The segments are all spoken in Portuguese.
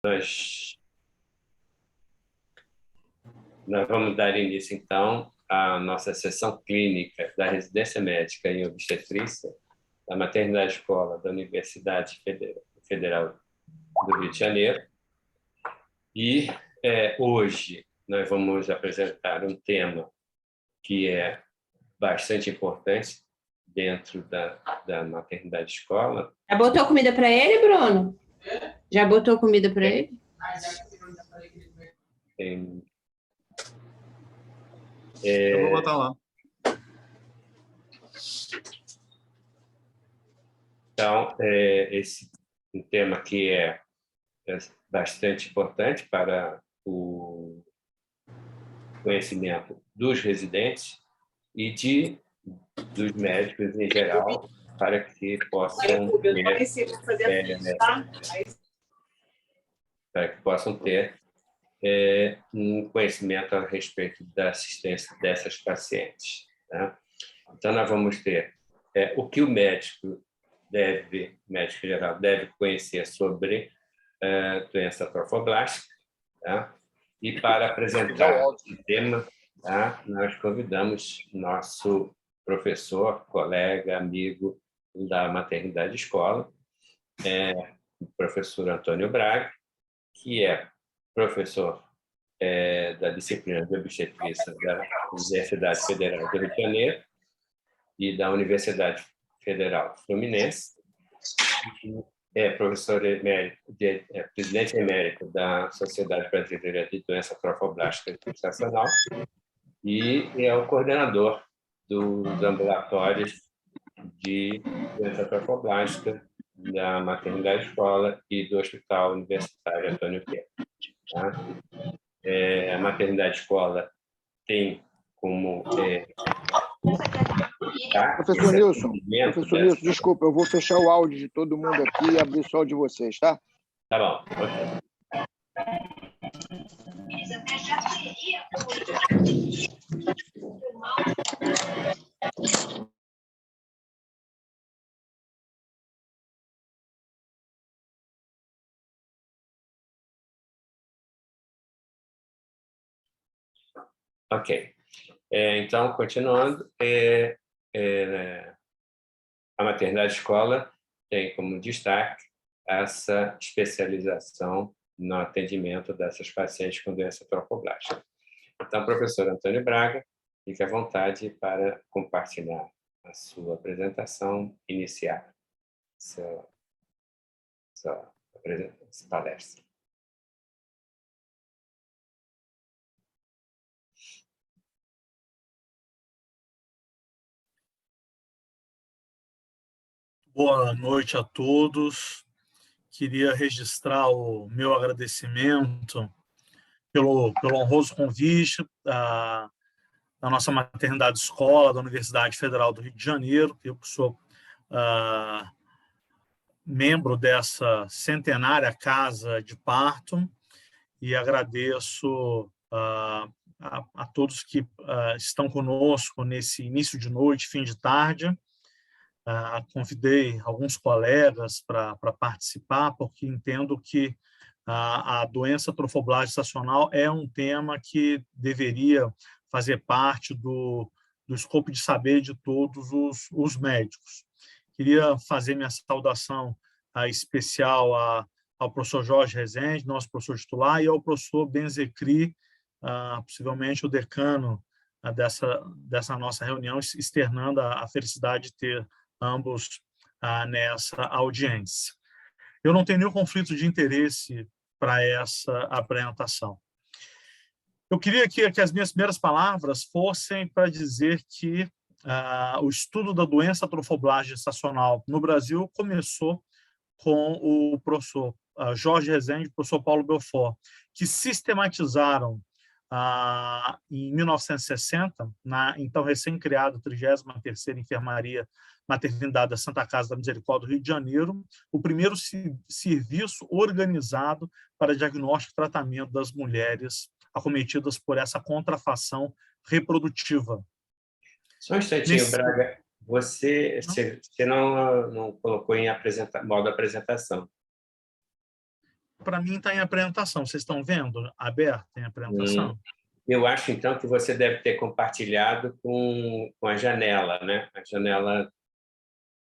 Nós, nós vamos dar início, então, à nossa sessão clínica da residência médica em obstetrícia da Maternidade Escola da Universidade Federal do Rio de Janeiro. E hoje nós vamos apresentar um tema que é bastante importante dentro da maternidade escola. Já botou comida para ele, Bruno? Já botou comida para ele? Eu vou botar lá. Então, esse um tema que é bastante importante para o conhecimento dos residentes e dos médicos em geral, para que possam ter um conhecimento a respeito da assistência dessas pacientes. Tá? Então, nós vamos ter o que o médico geral deve conhecer sobre doença trofoblástica, tá? E para apresentar o tema, tá? Nós convidamos nosso professor, colega, amigo da maternidade escola, o professor Antônio Braga, que é professor da disciplina de obstetrícia da Universidade Federal do Rio de Janeiro e da Universidade Federal Fluminense, é professor emérito, presidente emérito da Sociedade Brasileira de Doença Trofoblástica Gestacional e é o coordenador dos ambulatórios de doença trofoblástica da maternidade escola e do Hospital Universitário Antônio Quer. Tá? A maternidade escola tem como Professor Nilson, desculpa, eu vou fechar o áudio de todo mundo aqui e abrir só o de vocês, tá? Tá bom, ok. Ok. Então, continuando, a maternidade escola tem como destaque essa especialização no atendimento dessas pacientes com doença trofoblástica. Então, professor Antônio Braga, fique à vontade para compartilhar a sua apresentação, iniciar sua palestra. Boa noite a todos. Queria registrar o meu agradecimento pelo honroso convite da nossa maternidade escola da Universidade Federal do Rio de Janeiro. Eu sou membro dessa centenária casa de parto e agradeço a todos que estão conosco nesse início de noite, fim de tarde. Convidei alguns colegas para participar, porque entendo que a doença trofoblástica gestacional é um tema que deveria fazer parte do escopo de saber de todos os médicos. Queria fazer minha saudação especial ao professor Jorge Rezende, nosso professor titular, e ao professor Benzecri, possivelmente o decano dessa nossa reunião, externando a felicidade de ter ambos nessa audiência. Eu não tenho nenhum conflito de interesse para essa apresentação. Eu queria que as minhas primeiras palavras fossem para dizer que o estudo da doença trofoblástica gestacional no Brasil começou com o professor Jorge Rezende e o professor Paulo Belfort, que sistematizaram em 1960, na então recém-criada 33ª Enfermaria Maternidade da Santa Casa da Misericórdia do Rio de Janeiro, o primeiro serviço organizado para diagnóstico e tratamento das mulheres acometidas por essa contrafação reprodutiva. Só um instantinho, Braga. Você não colocou em modo apresentação. Para mim está em apresentação. Vocês estão vendo? Aberto em apresentação? Eu acho, então, que você deve ter compartilhado com a janela, né? A janela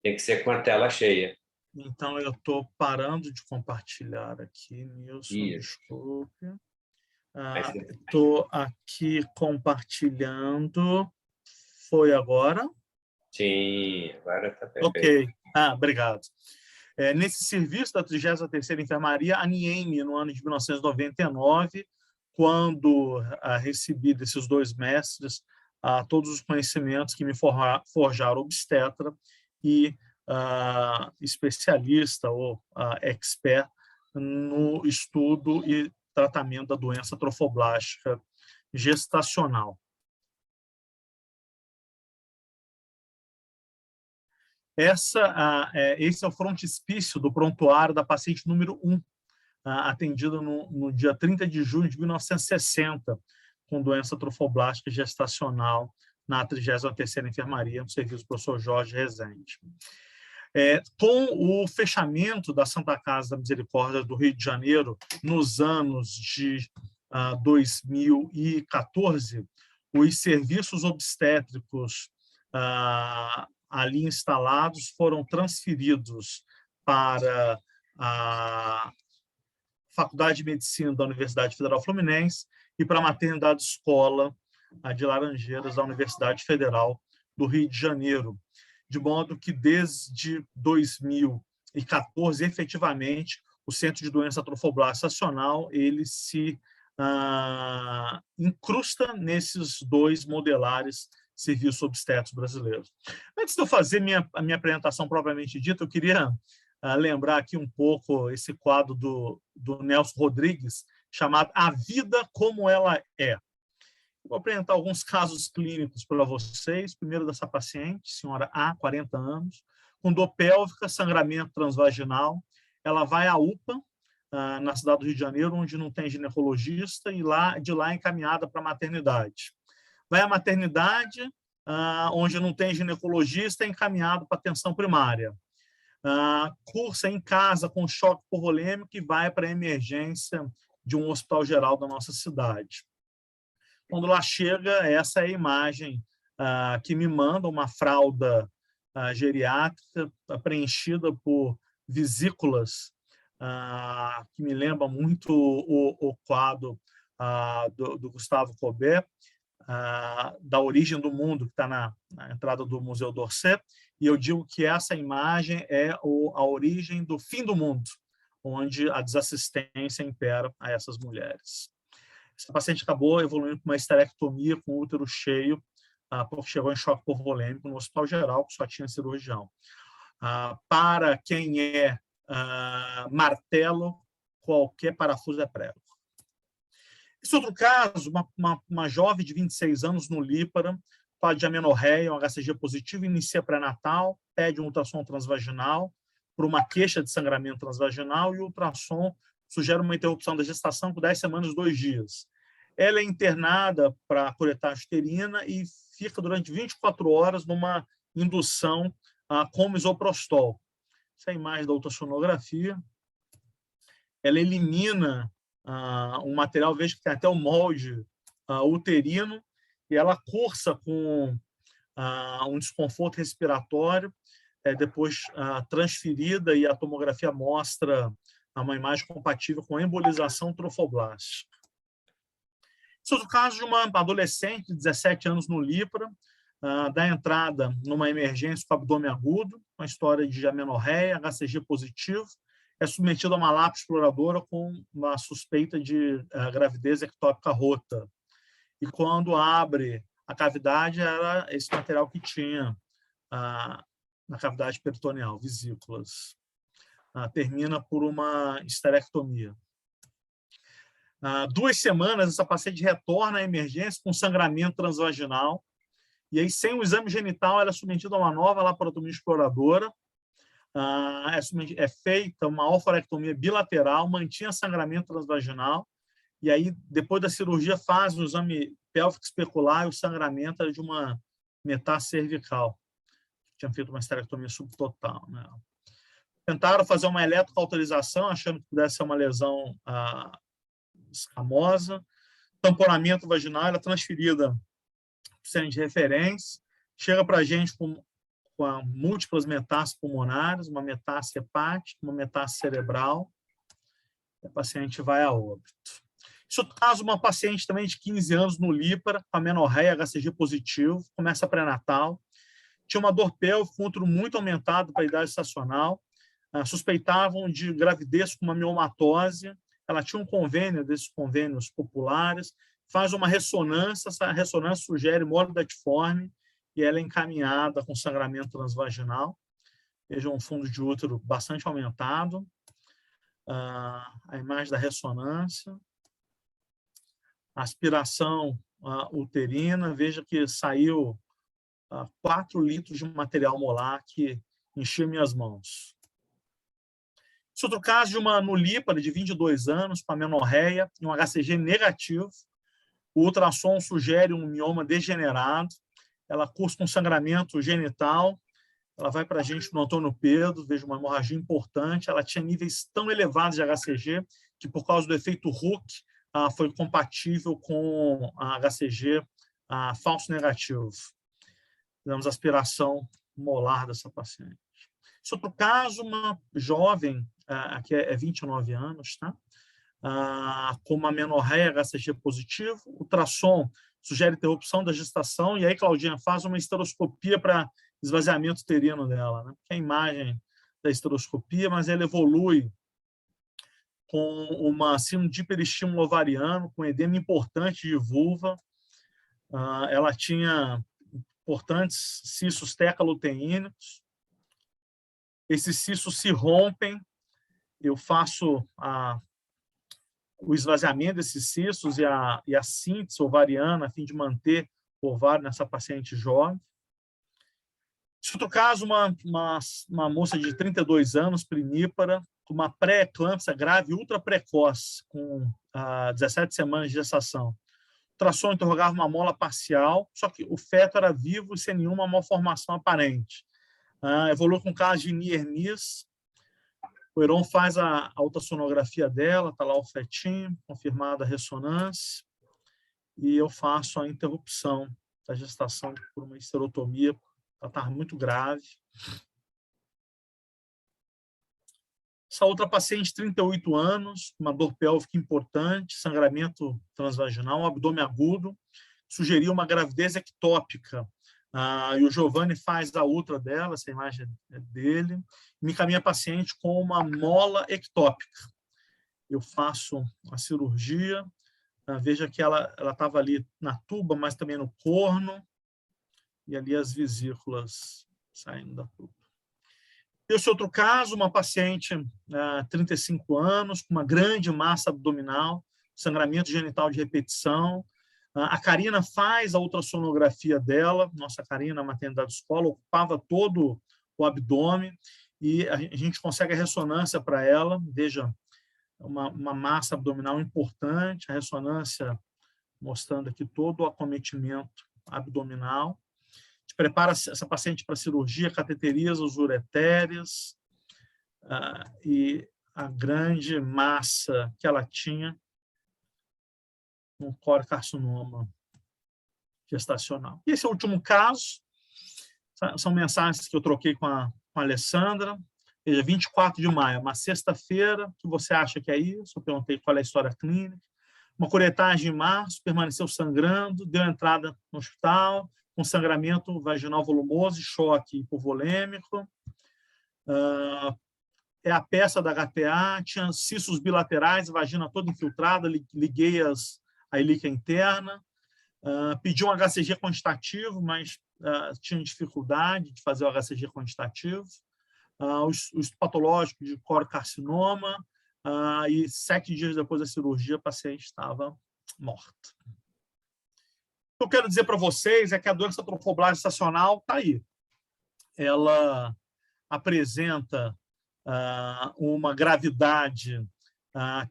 tem que ser com a tela cheia. Então, eu estou parando de compartilhar aqui, Nilson, Isso. desculpe. Você... Estou aqui compartilhando. Foi agora? Sim, agora está perfeito. Ok. Obrigado. Nesse serviço da 33ª Enfermaria, a NIEM, no ano de 1999, quando recebi desses 2 mestres todos os conhecimentos que me forjaram obstetra e especialista ou expert no estudo e tratamento da doença trofoblástica gestacional. Esse é o frontispício do prontuário da paciente número 1, atendida no dia 30 de junho de 1960, com doença trofoblástica gestacional na 33ª Enfermaria, no serviço do professor Jorge Rezende. Com o fechamento da Santa Casa da Misericórdia do Rio de Janeiro, nos anos de 2014, os serviços obstétricos ali instalados foram transferidos para a Faculdade de Medicina da Universidade Federal Fluminense e para a Maternidade Escola de Laranjeiras da Universidade Federal do Rio de Janeiro, de modo que desde 2014, efetivamente, o Centro de Doença Trofoblástica Estacional ele se incrusta nesses 2 modelares serviços obstétricos brasileiros. Antes de eu fazer a minha apresentação propriamente dita, eu queria lembrar aqui um pouco esse quadro do Nelson Rodrigues, chamado A Vida Como Ela É. Vou apresentar alguns casos clínicos para vocês. Primeiro dessa paciente, senhora A, 40 anos, com dor pélvica, sangramento transvaginal. Ela vai à UPA, na cidade do Rio de Janeiro, onde não tem ginecologista, e de lá é encaminhada para a maternidade. Vai à maternidade, onde não tem ginecologista, é encaminhado para atenção primária. Cursa em casa com choque hipovolêmico e vai para a emergência de um hospital geral da nossa cidade. Quando lá chega, essa é a imagem que me manda, uma fralda geriátrica preenchida por vesículas, que me lembra muito o quadro do Gustavo Courbet, da Origem do Mundo, que está na entrada do Museu d'Orsay, e eu digo que essa imagem é a origem do fim do mundo, onde a desassistência impera a essas mulheres. Essa paciente acabou evoluindo com uma esterectomia com útero cheio, porque chegou em choque hipovolêmico no hospital geral, que só tinha cirurgião. Para quem é martelo, qualquer parafuso é prego. Esse outro caso, uma jovem de 26 anos no Lípara, quadro de amenorreia, um HCG positivo, inicia pré-natal, pede um ultrassom transvaginal por uma queixa de sangramento transvaginal e o ultrassom sugere uma interrupção da gestação por 10 semanas e 2 dias. Ela é internada para curetagem uterina e fica durante 24 horas numa indução com misoprostol. Essa é a imagem da ultrassonografia. Ela elimina um material, veja que tem até o molde uterino, e ela cursa com um desconforto respiratório, depois transferida, e a tomografia mostra uma imagem compatível com embolização trofoblástica. Esse outro caso de uma adolescente de 17 anos no Lípara, da entrada numa emergência com abdômen agudo, uma história de amenorreia, HCG positivo, é submetida a uma lápide exploradora com uma suspeita de gravidez ectópica rota. E quando abre a cavidade, era esse material que tinha na cavidade peritoneal, vesículas. Termina por uma esterectomia. 2 semanas, essa paciente retorna à emergência com sangramento transvaginal, e aí, sem o exame genital, ela é submetida a uma nova laparotomia exploradora, é feita uma oforectomia bilateral, mantinha sangramento transvaginal, e aí, depois da cirurgia, faz o exame pélvico especular e o sangramento era de uma metástase cervical. Tinha feito uma esterectomia subtotal, né? Tentaram fazer uma eletrocauterização, achando que pudesse ser uma lesão escamosa. Tamponamento vaginal, ela é transferida para o centro de referência, chega para a gente com múltiplas metástases pulmonares, uma metástase hepática, uma metástase cerebral, e a paciente vai a óbito. Isso traz uma paciente também de 15 anos no Lípara, com amenorreia, HCG positivo, começa pré-natal, tinha uma dor pélvica com útero muito aumentado para a idade estacional, suspeitavam de gravidez com uma miomatose, ela tinha um convênio, desses convênios populares, faz uma ressonância, essa ressonância sugere mole datiforme, e ela é encaminhada com sangramento transvaginal. Vejam um fundo de útero bastante aumentado. A imagem da ressonância. Aspiração uterina, veja que saiu 4 litros de material molar que enchia minhas mãos. Esse outro caso de uma nulípara de 22 anos, com amenorreia, e um HCG negativo. O ultrassom sugere um mioma degenerado. Ela cursa com sangramento genital. Ela vai para a gente no Antônio Pedro, veja uma hemorragia importante. Ela tinha níveis tão elevados de HCG que, por causa do efeito Hooke, foi compatível com a HCG falso negativo. Fizemos aspiração molar dessa paciente. Esse outro caso, uma jovem, que é 29 anos, tá? Com uma amenorreia HCG positivo, ultrassom sugere interrupção da gestação, e aí Claudinha faz uma esteroscopia para esvaziamento uterino dela, né? Que é a imagem da esteroscopia, mas ela evolui com uma síndrome de hiperestímulo ovariano, com edema importante de vulva. Ela tinha importantes cistos tecaloteínicos. Esses cistos se rompem, eu faço o esvaziamento desses cistos e a síntese ovariana, a fim de manter o ovário nessa paciente jovem. Em outro caso, uma moça de 32 anos, primípara, com uma pré-eclâmpsia grave ultra precoce, com 17 semanas de gestação. O ultrassom interrogava uma mola parcial, só que o feto era vivo e sem nenhuma malformação aparente. Evoluiu com caso de Niernis. O Heron faz a ultrassonografia dela, está lá o fetinho, confirmada a ressonância, e eu faço a interrupção da gestação por uma histerotomia, ela estava muito grave. Essa outra paciente, 38 anos, uma dor pélvica importante, sangramento transvaginal, um abdômen agudo, sugeriu uma gravidez ectópica. E o Giovanni faz a ultra dela, essa imagem é dele, e me encaminha a paciente com uma mola ectópica. Eu faço a cirurgia, veja que ela estava ali na tuba, mas também no corno, e ali as vesículas saindo da tuba. Esse outro caso, uma paciente, 35 anos, com uma grande massa abdominal, sangramento genital de repetição. A Karina faz a ultrassonografia dela, nossa Karina, maternidade escola, ocupava todo o abdômen, e a gente consegue a ressonância para ela, veja, uma massa abdominal importante, a ressonância mostrando aqui todo o acometimento abdominal. A gente prepara essa paciente para cirurgia, cateteriza os ureteres, e a grande massa que ela tinha um corocarcinoma gestacional. E esse último caso, são mensagens que eu troquei com a Alessandra, veja, 24 de maio, uma sexta-feira, o que você acha que é isso? Eu perguntei qual é a história clínica. Uma curetagem em março, permaneceu sangrando, deu entrada no hospital, com sangramento vaginal volumoso, choque hipovolêmico. É a peça da HTA, tinha cistos bilaterais, vagina toda infiltrada, liguei a ilíaca interna, pedi um HCG quantitativo, mas tinha dificuldade de fazer o HCG quantitativo, o estudo patológico de corocarcinoma, e 7 dias depois da cirurgia a paciente estava morta. O que eu quero dizer para vocês é que a doença trofoblástica estacional está aí. Ela apresenta uma gravidade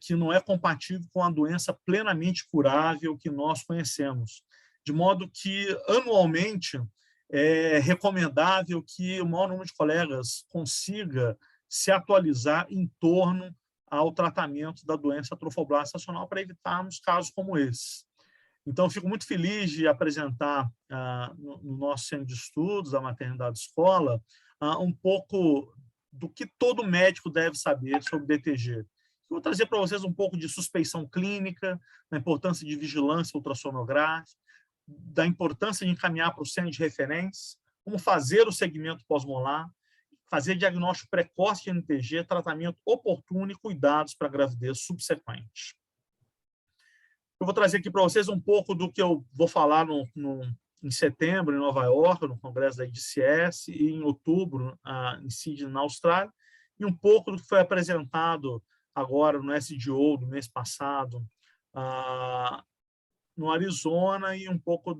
que não é compatível com a doença plenamente curável que nós conhecemos. De modo que, anualmente, é recomendável que o maior número de colegas consiga se atualizar em torno ao tratamento da doença trofoblástica estacional para evitarmos casos como esse. Então, eu fico muito feliz de apresentar no nosso centro de estudos, da Maternidade Escola, um pouco do que todo médico deve saber sobre BTG. Eu vou trazer para vocês um pouco de suspeição clínica, da importância de vigilância ultrassonográfica, da importância de encaminhar para o centro de referência, como fazer o segmento pós-molar, fazer diagnóstico precoce de NTG, tratamento oportuno e cuidados para a gravidez subsequente. Eu vou trazer aqui para vocês um pouco do que eu vou falar em setembro, em Nova York, no congresso da IDCS, e em outubro, em Sydney, na Austrália, e um pouco do que foi apresentado agora no SDO do mês passado, no Arizona, e um pouco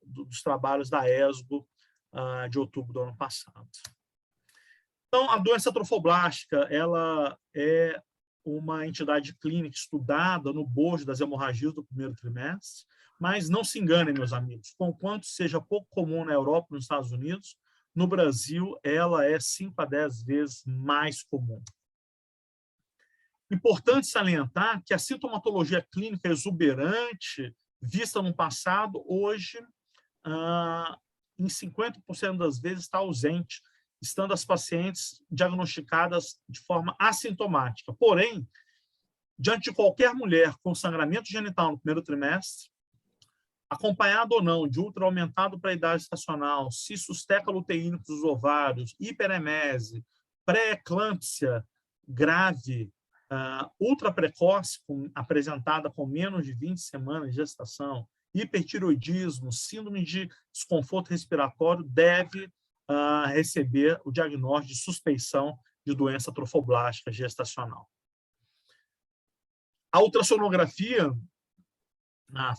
dos trabalhos da ESGO de outubro do ano passado. Então, a doença trofoblástica, ela é uma entidade clínica estudada no bojo das hemorragias do primeiro trimestre, mas não se enganem, meus amigos, conquanto seja pouco comum na Europa e nos Estados Unidos, no Brasil ela é 5 a 10 vezes mais comum. Importante salientar que a sintomatologia clínica exuberante vista no passado, hoje, em 50% das vezes, está ausente, estando as pacientes diagnosticadas de forma assintomática. Porém, diante de qualquer mulher com sangramento genital no primeiro trimestre, acompanhado ou não de útero aumentado para a idade estacional, cistos tecaloteínicos dos ovários, hiperemese, pré-eclâmpsia grave, ultra precoce, apresentada com menos de 20 semanas de gestação, hipertiroidismo, síndrome de desconforto respiratório, deve receber o diagnóstico de suspeição de doença trofoblástica gestacional. A ultrassonografia,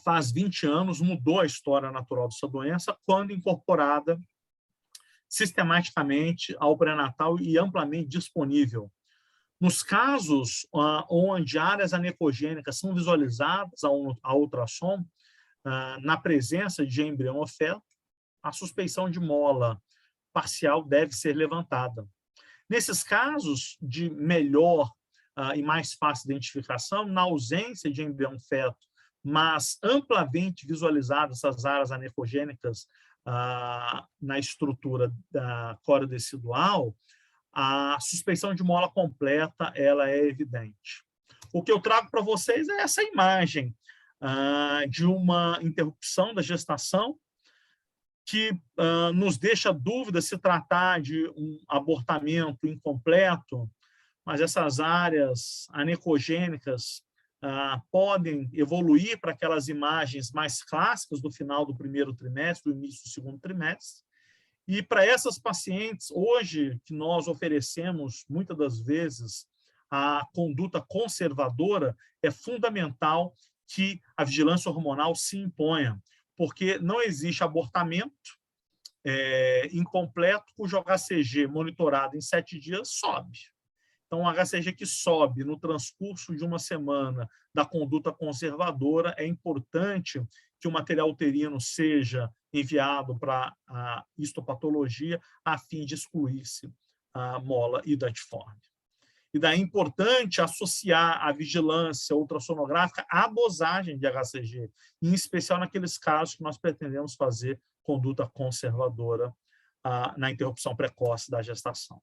faz 20 anos, mudou a história natural dessa doença quando incorporada sistematicamente ao pré-natal e amplamente disponível. Nos casos onde áreas anecogênicas são visualizadas a ultrassom, na presença de embrião ou feto, a suspeição de mola parcial deve ser levantada. Nesses casos de melhor e mais fácil identificação, na ausência de embrião feto, mas amplamente visualizadas essas áreas anecogênicas na estrutura da corodecidual, a suspeição de mola completa ela é evidente. O que eu trago para vocês é essa imagem de uma interrupção da gestação, que nos deixa dúvida se tratar de um abortamento incompleto, mas essas áreas anecogênicas podem evoluir para aquelas imagens mais clássicas do final do primeiro trimestre, do início do segundo trimestre. E para essas pacientes, hoje, que nós oferecemos, muitas das vezes, a conduta conservadora, é fundamental que a vigilância hormonal se imponha, porque não existe abortamento incompleto cujo HCG monitorado em 7 dias sobe. Então, o HCG que sobe no transcurso de uma semana da conduta conservadora, é importante que o material uterino seja enviado para a histopatologia a fim de excluir-se a mola hidatiforme. E daí é importante associar a vigilância ultrassonográfica à dosagem de HCG, em especial naqueles casos que nós pretendemos fazer conduta conservadora na interrupção precoce da gestação.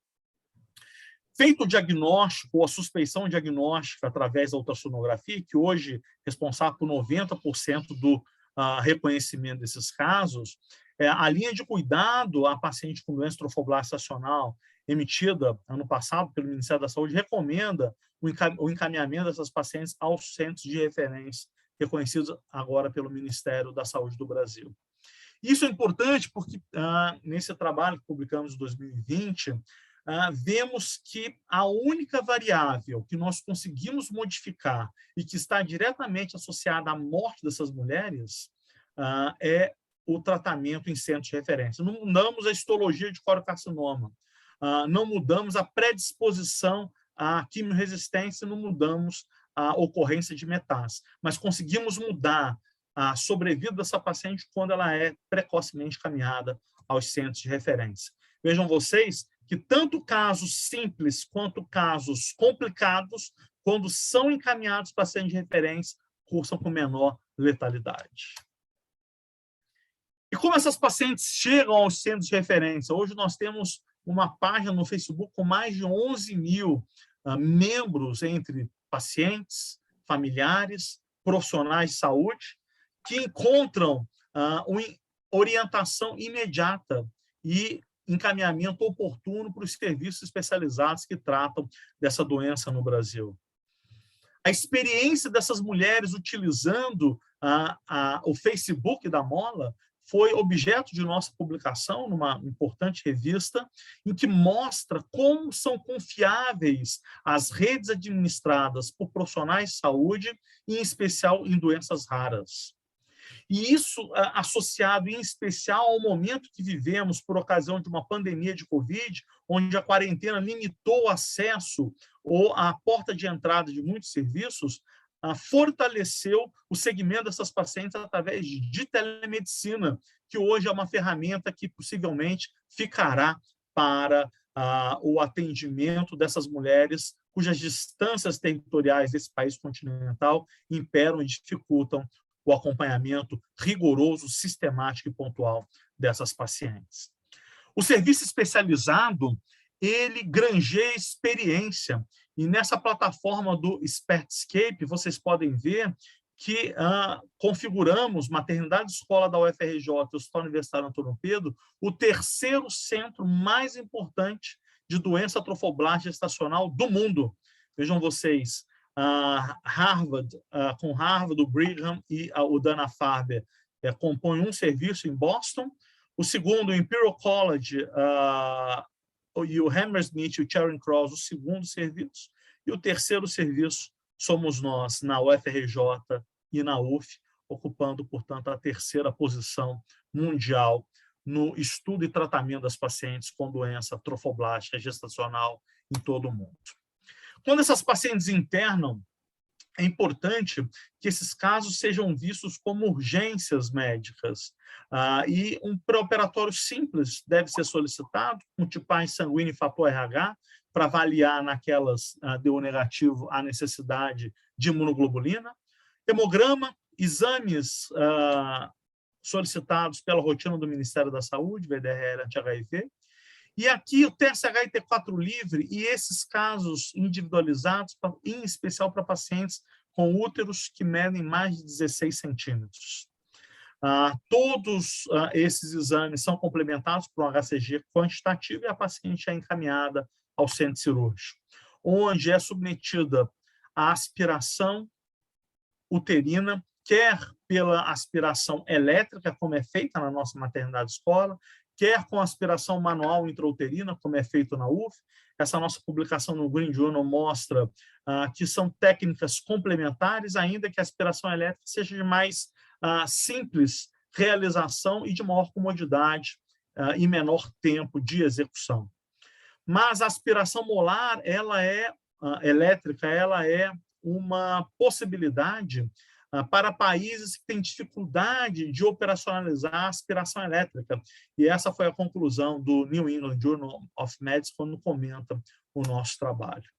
Feito o diagnóstico ou a suspeição diagnóstica através da ultrassonografia, que hoje é responsável por 90% do reconhecimento desses casos, a linha de cuidado à paciente com doença trofoblástica estacional, emitida ano passado pelo Ministério da Saúde, recomenda o encaminhamento dessas pacientes aos centros de referência, reconhecidos agora pelo Ministério da Saúde do Brasil. Isso é importante porque, nesse trabalho que publicamos em 2020, vemos que a única variável que nós conseguimos modificar e que está diretamente associada à morte dessas mulheres é o tratamento em centros de referência. Não mudamos a histologia de corocarcinoma, não mudamos a predisposição à quimioresistência, não mudamos a ocorrência de metástase, mas conseguimos mudar a sobrevida dessa paciente quando ela é precocemente caminhada aos centros de referência. Vejam vocês que tanto casos simples quanto casos complicados, quando são encaminhados para centro de referência, cursam com menor letalidade. E como essas pacientes chegam aos centros de referência? Hoje nós temos uma página no Facebook com mais de 11 mil membros entre pacientes, familiares, profissionais de saúde, que encontram uma orientação imediata e encaminhamento oportuno para os serviços especializados que tratam dessa doença no Brasil. A experiência dessas mulheres utilizando o Facebook da Mola foi objeto de nossa publicação numa importante revista, em que mostra como são confiáveis as redes administradas por profissionais de saúde, em especial em doenças raras. E isso associado, em especial, ao momento que vivemos por ocasião de uma pandemia de Covid, onde a quarentena limitou o acesso ou a porta de entrada de muitos serviços, fortaleceu o segmento dessas pacientes através de telemedicina, que hoje é uma ferramenta que possivelmente ficará para o atendimento dessas mulheres cujas distâncias territoriais desse país continental imperam e dificultam o acompanhamento rigoroso, sistemático e pontual dessas pacientes. O serviço especializado, ele granjeia experiência, e nessa plataforma do Expertscape, vocês podem ver que configuramos Maternidade Escola da UFRJ e o Hospital Universitário Antônio Pedro, o terceiro centro mais importante de doença trofoblástica gestacional do mundo. Vejam vocês, Harvard, com Harvard, o Brigham e o Dana-Farber compõem um serviço em Boston, o segundo, o Imperial College, e o Hammersmith e o Charing Cross, o segundo serviço, e o terceiro serviço somos nós, na UFRJ e na UF, ocupando, portanto, a terceira posição mundial no estudo e tratamento das pacientes com doença trofoblástica gestacional em todo o mundo. Quando essas pacientes internam, é importante que esses casos sejam vistos como urgências médicas. E um pré-operatório simples deve ser solicitado, com tipagem sanguínea e fator RH, para avaliar naquelas DO negativo a necessidade de imunoglobulina. Hemograma, exames solicitados pela rotina do Ministério da Saúde, VDR anti-HIV. E aqui o TSH e T4 livre, e esses casos individualizados, em especial para pacientes com úteros que medem mais de 16 centímetros. Todos esses exames são complementados por um HCG quantitativo e a paciente é encaminhada ao centro cirúrgico, onde é submetida à aspiração uterina, quer pela aspiração elétrica, como é feita na nossa maternidade escola, quer com aspiração manual intrauterina, como é feito na UF. Essa nossa publicação no Green Journal mostra que são técnicas complementares, ainda que a aspiração elétrica seja de mais simples realização e de maior comodidade e menor tempo de execução. Mas a aspiração molar, elétrica, ela é uma possibilidade para países que têm dificuldade de operacionalizar a aspiração elétrica. E essa foi a conclusão do New England Journal of Medicine quando comenta o nosso trabalho.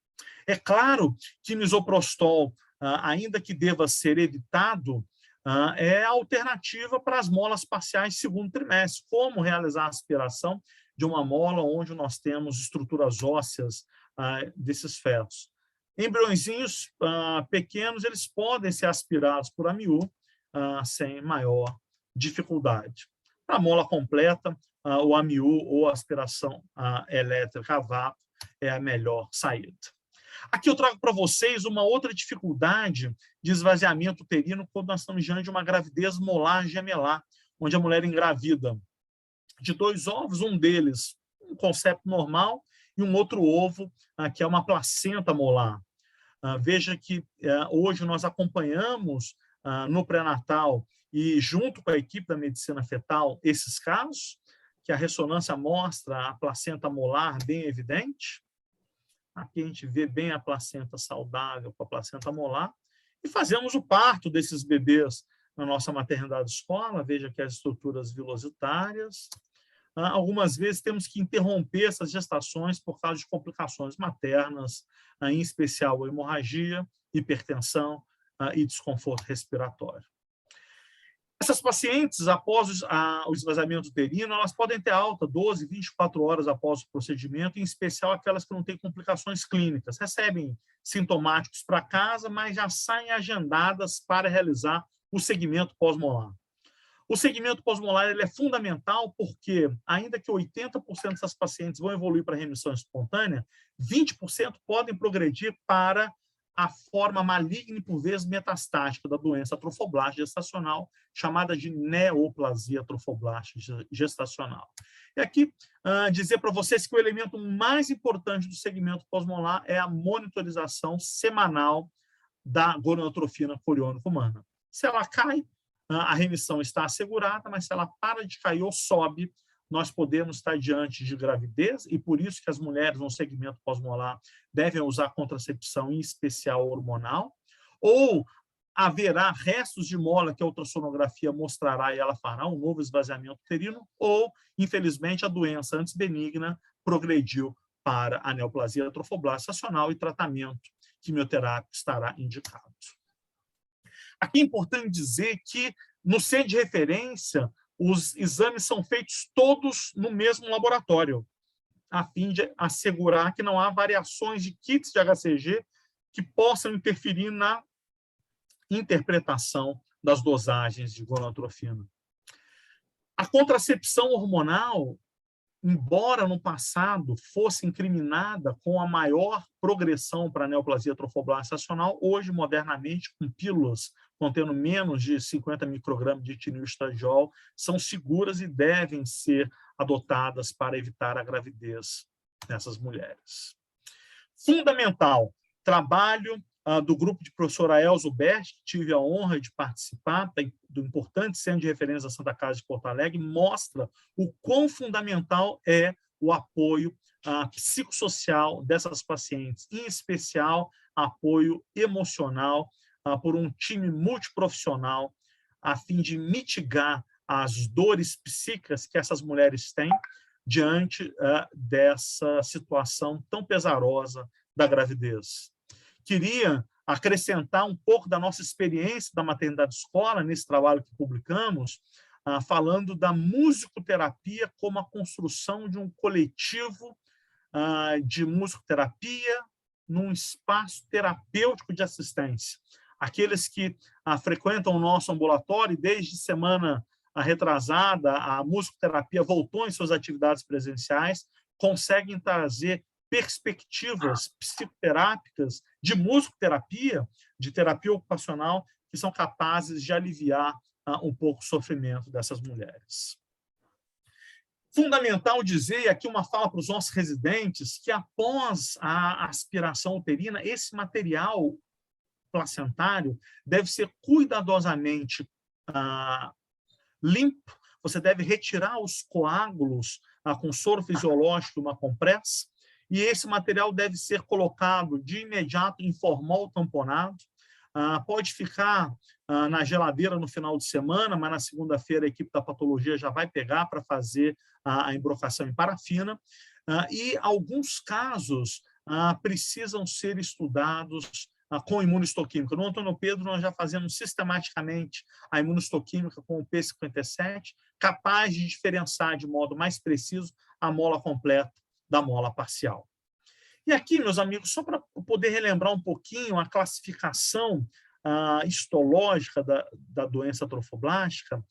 É claro que misoprostol, ainda que deva ser evitado, é a alternativa para as molas parciais segundo trimestre. Como realizar a aspiração de uma mola onde nós temos estruturas ósseas desses fetos? Embriõezinhos pequenos, eles podem ser aspirados por AMIU sem maior dificuldade. Para a mola completa, o AMIU ou a aspiração elétrica a vácuo é a melhor saída. Aqui eu trago para vocês uma outra dificuldade de esvaziamento uterino quando nós estamos diante de uma gravidez molar gemelar, onde a mulher engravida de 2 ovos, um deles um concepto normal e um outro ovo, que é uma placenta molar. Veja que hoje nós acompanhamos no pré-natal e junto com a equipe da medicina fetal esses casos, que a ressonância mostra a placenta molar bem evidente. Aqui a gente vê bem a placenta saudável com a placenta molar e fazemos o parto desses bebês na nossa maternidade escola. Veja aqui as estruturas vilositárias. algumas vezes temos que interromper essas gestações por causa de complicações maternas, em especial a hemorragia, hipertensão e desconforto respiratório. Essas pacientes, após o esvaziamento uterino, elas podem ter alta 12, 24 horas após o procedimento, em especial aquelas que não têm complicações clínicas. Recebem sintomáticos para casa, mas já saem agendadas para realizar o segmento pós-molar. O segmento pós-molar ele é fundamental porque, ainda que 80% dessas pacientes vão evoluir para remissão espontânea, 20% podem progredir para a forma maligna e, por vezes, metastática da doença trofoblástica gestacional, chamada de neoplasia trofoblástica gestacional. E aqui, dizer para vocês que o elemento mais importante do segmento pós-molar é a monitorização semanal da gonadotropina coriônica humana. Se ela cai, a remissão está assegurada, mas se ela para de cair ou sobe, nós podemos estar diante de gravidez, e por isso que as mulheres no segmento pós-molar devem usar contracepção, em especial hormonal, ou haverá restos de mola que a ultrassonografia mostrará e ela fará um novo esvaziamento uterino, ou, infelizmente, a doença antes benigna progrediu para a neoplasia trofoblástica gestacional e tratamento quimioterápico estará indicado. Aqui é importante dizer que, no centro de referência, os exames são feitos todos no mesmo laboratório, a fim de assegurar que não há variações de kits de HCG que possam interferir na interpretação das dosagens de gonadotropina. A contracepção hormonal, embora no passado fosse incriminada com a maior progressão para a neoplasia trofoblástica gestacional, hoje, modernamente, com pílulas contendo menos de 50 microgramas de etilenoestradiol, são seguras e devem ser adotadas para evitar a gravidez nessas mulheres. Fundamental, trabalho do grupo de professora Elza Berti, que tive a honra de participar, do importante Centro de Referência da Santa Casa de Porto Alegre, mostra o quão fundamental é o apoio psicossocial dessas pacientes, em especial apoio emocional por um time multiprofissional, a fim de mitigar as dores psíquicas que essas mulheres têm diante dessa situação tão pesarosa da gravidez. Queria acrescentar um pouco da nossa experiência da maternidade escola nesse trabalho que publicamos, falando da musicoterapia como a construção de um coletivo de musicoterapia num espaço terapêutico de assistência. Aqueles que frequentam o nosso ambulatório, desde semana retrasada, a musicoterapia voltou em suas atividades presenciais, conseguem trazer perspectivas psicoterápicas de musicoterapia, de terapia ocupacional, que são capazes de aliviar um pouco o sofrimento dessas mulheres. Fundamental dizer, e aqui uma fala para os nossos residentes, que após a aspiração uterina, esse material placentário deve ser cuidadosamente limpo, você deve retirar os coágulos com soro fisiológico e uma compressa, e esse material deve ser colocado de imediato em formol tamponado, pode ficar na geladeira no final de semana, mas na segunda-feira a equipe da patologia já vai pegar para fazer a embrocação em parafina, e alguns casos precisam ser estudados com imunohistoquímica. No Antônio Pedro, nós já fazemos sistematicamente a imunohistoquímica com o P57, capaz de diferenciar de modo mais preciso a mola completa da mola parcial. E aqui, meus amigos, só para poder relembrar um pouquinho a classificação histológica da doença trofoblástica,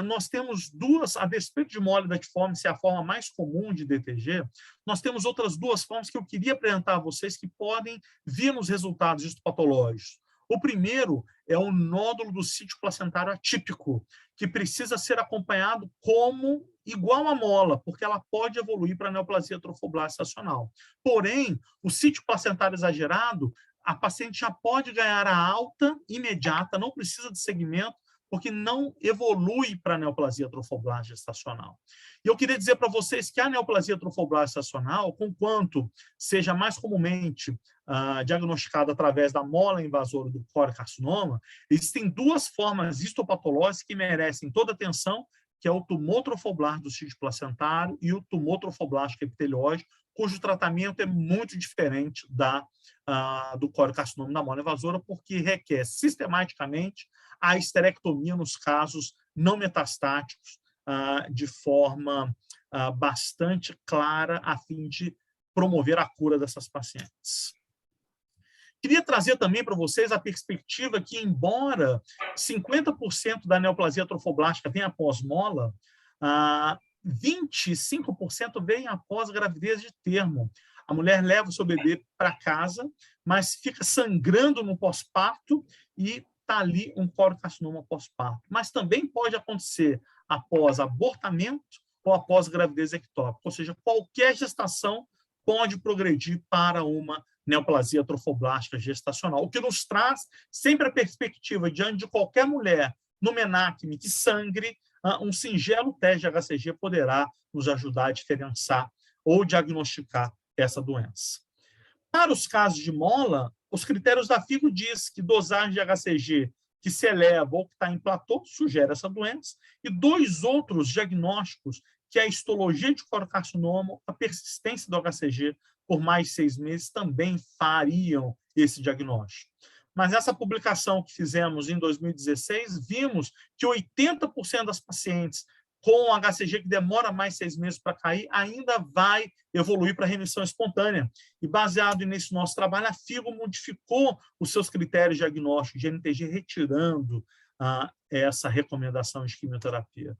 nós temos duas, a despeito de mole datiforme ser a forma mais comum de DTG, nós temos outras duas formas que eu queria apresentar a vocês que podem vir nos resultados histopatológicos. O primeiro é o nódulo do sítio placentário atípico, que precisa ser acompanhado como igual à mola, porque ela pode evoluir para a neoplasia trofoblástica gestacional. Porém, o sítio placentário exagerado, a paciente já pode ganhar a alta imediata, não precisa de segmento, porque não evolui para a neoplasia trofoblástica gestacional. E eu queria dizer para vocês que a neoplasia trofoblástica gestacional, conquanto seja mais comumente diagnosticada através da mola invasora do córeo-carcinoma, existem duas formas histopatológicas que merecem toda atenção, que é o tumor trofoblástico do sítio placentário e o tumor trofoblástico epitelióide, cujo tratamento é muito diferente do coriocarcinoma da mola invasora, porque requer sistematicamente a esterectomia nos casos não metastáticos, de forma bastante clara, a fim de promover a cura dessas pacientes. Queria trazer também para vocês a perspectiva que, embora 50% da neoplasia trofoblástica venha após mola, 25% vem após gravidez de termo. A mulher leva o seu bebê para casa, mas fica sangrando no pós-parto e está ali um coriocarcinoma pós-parto. Mas também pode acontecer após abortamento ou após gravidez ectópica, ou seja, qualquer gestação pode progredir para uma neoplasia trofoblástica gestacional, o que nos traz sempre a perspectiva, diante de qualquer mulher no menacme que sangre, um singelo teste de HCG poderá nos ajudar a diferenciar ou diagnosticar essa doença. Para os casos de mola, os critérios da FIGO diz que dosagem de HCG que se eleva ou que está em platô sugere essa doença, e dois outros diagnósticos, que é a histologia de coriocarcinoma, a persistência do HCG por mais de 6 meses, também fariam esse diagnóstico. Mas essa publicação que fizemos em 2016, vimos que 80% das pacientes com HCG que demora mais 6 meses para cair, ainda vai evoluir para remissão espontânea. E baseado nesse nosso trabalho, a FIGO modificou os seus critérios diagnósticos de NTG, retirando essa recomendação de quimioterapia.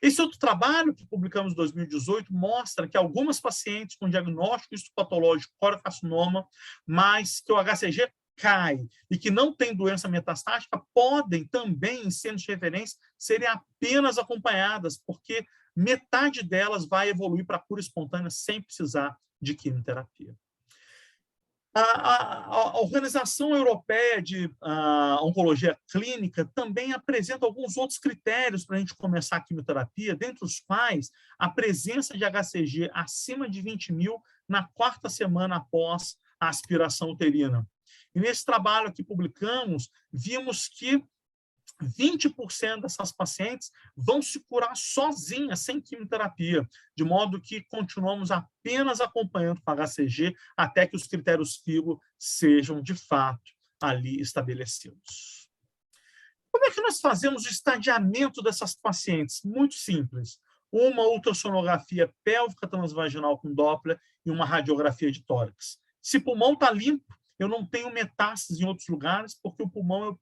Esse outro trabalho que publicamos em 2018 mostra que algumas pacientes com diagnóstico histopatológico coriocarcinoma, mas que o HCG cai e que não tem doença metastática, podem também, em centros de referência, serem apenas acompanhadas, porque metade delas vai evoluir para a cura espontânea sem precisar de quimioterapia. A Organização Europeia de Oncologia Clínica também apresenta alguns outros critérios para a gente começar a quimioterapia, dentre os quais a presença de HCG acima de 20.000 na 4ª semana após a aspiração uterina. E nesse trabalho que publicamos, vimos que 20% dessas pacientes vão se curar sozinhas, sem quimioterapia, de modo que continuamos apenas acompanhando com HCG até que os critérios FIGO sejam, de fato, ali estabelecidos. Como é que nós fazemos o estadiamento dessas pacientes? Muito simples. Uma ultrassonografia pélvica transvaginal com Doppler e uma radiografia de tórax. Se o pulmão está limpo, eu não tenho metástases em outros lugares, porque o pulmão é o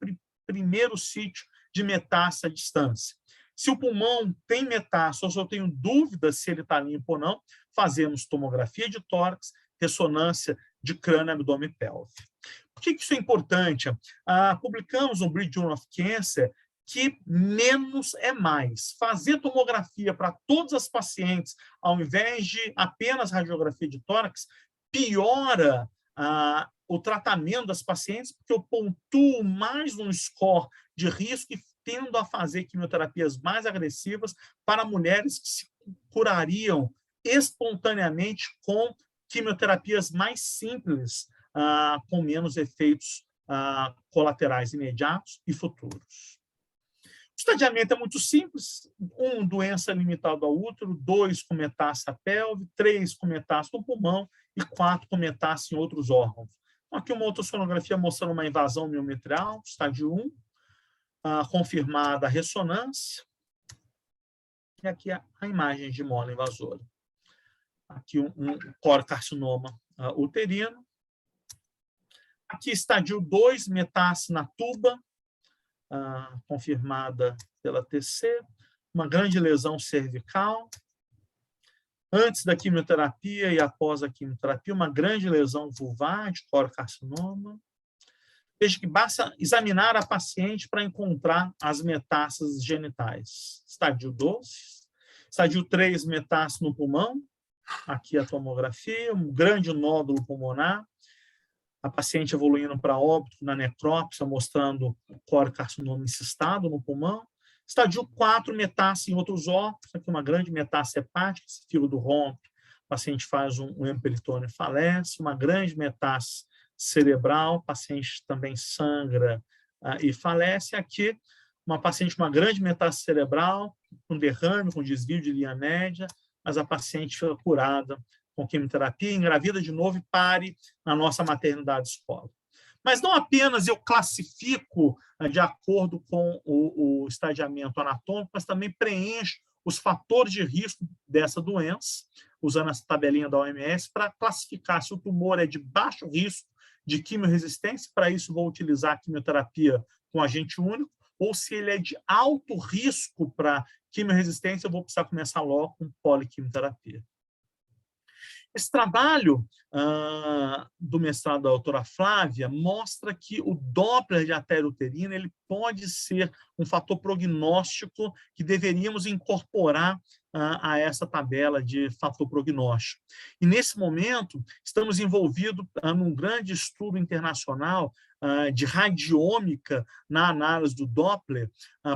primeiro sítio de metástase à distância. Se o pulmão tem metástase, ou se eu tenho dúvidas se ele está limpo ou não, fazemos tomografia de tórax, ressonância de crânio, abdômen e pelve. Por que isso é importante? Publicamos no British Journal of Cancer que menos é mais. Fazer tomografia para todas as pacientes, ao invés de apenas radiografia de tórax, piora o tratamento das pacientes, porque eu pontuo mais um score de risco e tendo a fazer quimioterapias mais agressivas para mulheres que se curariam espontaneamente com quimioterapias mais simples, com menos efeitos colaterais imediatos e futuros. O estadiamento é muito simples: 1, doença limitada ao útero; 2, com metástase à pelve; 3, com metástase no pulmão; e 4, com metástase em outros órgãos. Aqui uma ultrassonografia mostrando uma invasão miometrial, estágio 1, confirmada a ressonância, e aqui a imagem de mola invasora. Aqui um coriocarcinoma uterino. Aqui estágio 2, metástase na tuba, confirmada pela TC, uma grande lesão cervical. Antes da quimioterapia e após a quimioterapia, uma grande lesão vulvar de coriocarcinoma. Veja que basta examinar a paciente para encontrar as metástases genitais. Estádio 2. Estádio 3, metástase no pulmão. Aqui a tomografia, um grande nódulo pulmonar. A paciente evoluindo para óbito na necrópsia, mostrando o coriocarcinoma encistado no pulmão. Estádio 4, metástase em outros órgãos, aqui uma grande metástase hepática, esse filo do rompe, o paciente faz um emperitônio e falece, uma grande metástase cerebral, o paciente também sangra e falece. Aqui uma paciente com uma grande metástase cerebral, com derrame, com desvio de linha média, mas a paciente foi curada com quimioterapia, engravida de novo e pare na nossa maternidade escola. Mas não apenas eu classifico de acordo com o estadiamento anatômico, mas também preencho os fatores de risco dessa doença, usando essa tabelinha da OMS, para classificar se o tumor é de baixo risco de quimiorresistência, para isso vou utilizar a quimioterapia com agente único, ou se ele é de alto risco para quimiorresistência, eu vou precisar começar logo com poliquimioterapia. Esse trabalho do mestrado da doutora Flávia mostra que o Doppler de artéria uterina ele pode ser um fator prognóstico que deveríamos incorporar a essa tabela de fator prognóstico. E, nesse momento, estamos envolvidos num grande estudo internacional de radiômica na análise do Doppler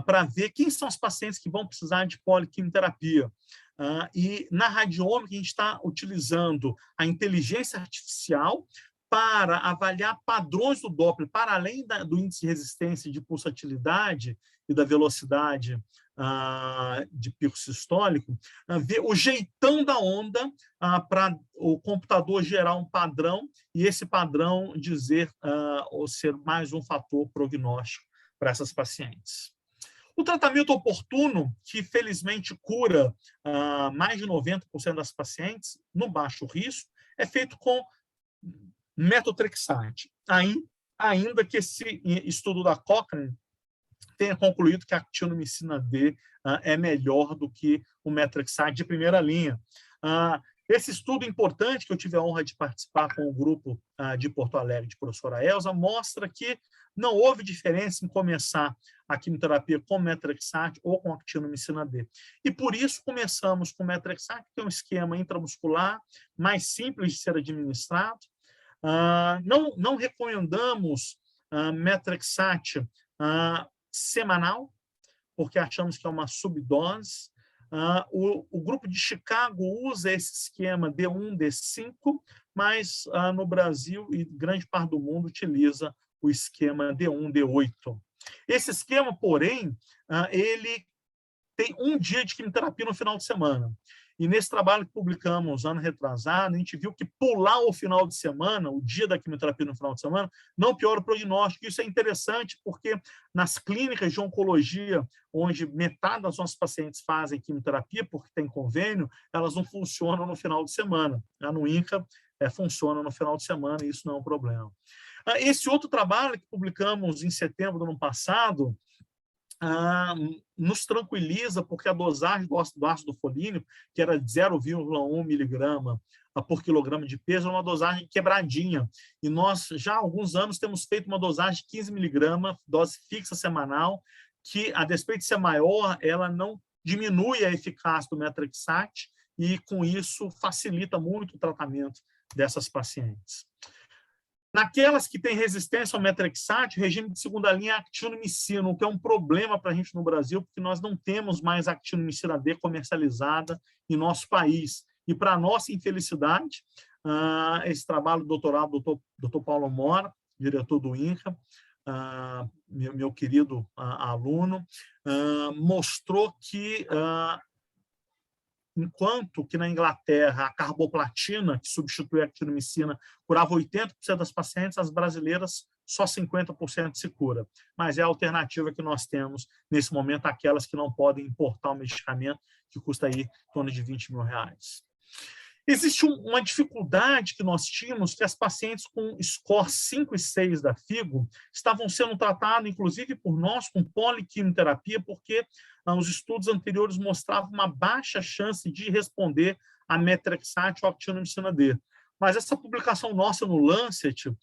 para ver quem são os pacientes que vão precisar de poliquimioterapia. E na radiômica a gente está utilizando a inteligência artificial para avaliar padrões do Doppler, para além do índice de resistência e de pulsatilidade e da velocidade de pico sistólico, ver o jeitão da onda para o computador gerar um padrão e esse padrão dizer ou ser mais um fator prognóstico para essas pacientes. O tratamento oportuno, que felizmente cura mais de 90% das pacientes no baixo risco, é feito com metotrexate, ainda que esse estudo da Cochrane tenha concluído que a actinomicina D é melhor do que o metotrexate de primeira linha. Esse estudo importante, que eu tive a honra de participar com o grupo de Porto Alegre, de professora Elza, mostra que não houve diferença em começar a quimioterapia com metotrexate ou com actinomicina D. E por isso começamos com metotrexate, que é um esquema intramuscular, mais simples de ser administrado. Não recomendamos metotrexate semanal, porque achamos que é uma subdose. O grupo de Chicago usa esse esquema D1, D5, mas no Brasil e grande parte do mundo utiliza o esquema D1, D8. Esse esquema, porém, ele tem um dia de quimioterapia no final de semana. E nesse trabalho que publicamos ano retrasado, a gente viu que pular o final de semana, o dia da quimioterapia no final de semana, não piora o prognóstico. Isso é interessante porque nas clínicas de oncologia, onde metade das nossas pacientes fazem quimioterapia porque tem convênio, elas não funcionam no final de semana. No INCA, funciona no final de semana e isso não é um problema. Esse outro trabalho que publicamos em setembro do ano passado nos tranquiliza, porque a dosagem do ácido folínico, que era de 0,1 miligrama por quilograma de peso, é uma dosagem quebradinha. E nós, já há alguns anos, temos feito uma dosagem de 15 miligramas, dose fixa semanal, que, a despeito de ser maior, ela não diminui a eficácia do metotrexate e, com isso, facilita muito o tratamento dessas pacientes. Naquelas que têm resistência ao metotrexate, o regime de segunda linha é actinomicina, o que é um problema para a gente no Brasil, porque nós não temos mais actinomicina D comercializada em nosso país. E, para nossa infelicidade, esse trabalho do doutorado do Dr. Paulo Mora, diretor do INCA, meu querido aluno, mostrou que enquanto que na Inglaterra a carboplatina, que substitui a actinomicina, curava 80% das pacientes, as brasileiras só 50% se cura. Mas é a alternativa que nós temos nesse momento, aquelas que não podem importar o medicamento, que custa aí em torno de R$20 mil. Existe uma dificuldade que nós tínhamos, que as pacientes com score 5 e 6 da FIGO estavam sendo tratadas, inclusive por nós, com poliquimioterapia, porque os estudos anteriores mostravam uma baixa chance de responder a metotrexate ou actinomicina D. Mas essa publicação nossa no Lancet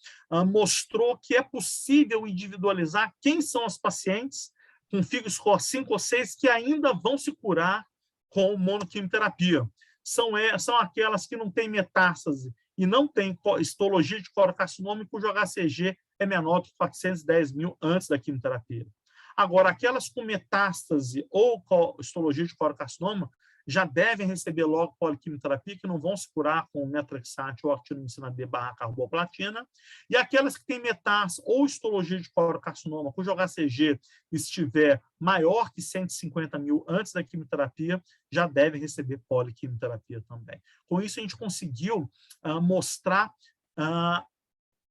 mostrou que é possível individualizar quem são as pacientes com FIGO score 5 ou 6 que ainda vão se curar com monoquimioterapia. São aquelas que não têm metástase e não têm histologia de corocarcinoma, cujo HCG é menor que 410 mil antes da quimioterapia. Agora, aquelas com metástase ou histologia de corocarcinoma, já devem receber logo poliquimioterapia, que não vão se curar com metrexate ou actinomicina B/carboplatina, e aquelas que têm metástase ou histologia de colocarcinoma, cujo HCG estiver maior que 150 mil antes da quimioterapia, já devem receber poliquimioterapia também. Com isso, a gente conseguiu mostrar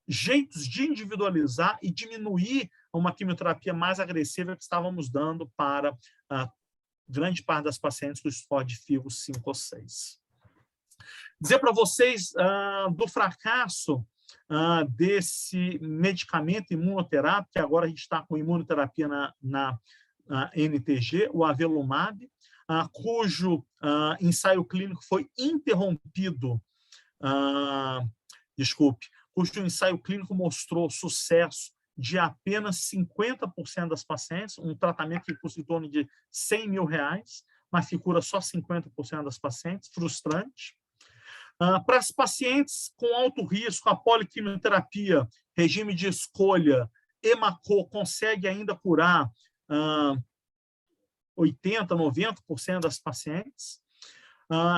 jeitos de individualizar e diminuir uma quimioterapia mais agressiva que estávamos dando para grande parte das pacientes com score de FIGO 5 ou 6. Dizer para vocês do fracasso desse medicamento imunoterápico, que agora a gente está com imunoterapia na NTG, o avelumab, cujo ensaio clínico foi interrompido, cujo ensaio clínico mostrou sucesso de apenas 50% das pacientes, um tratamento que custa em torno de R$100 mil, mas que cura só 50% das pacientes, frustrante. Para as pacientes com alto risco, a poliquimioterapia, regime de escolha, EMACO, consegue ainda curar 80%, 90% das pacientes.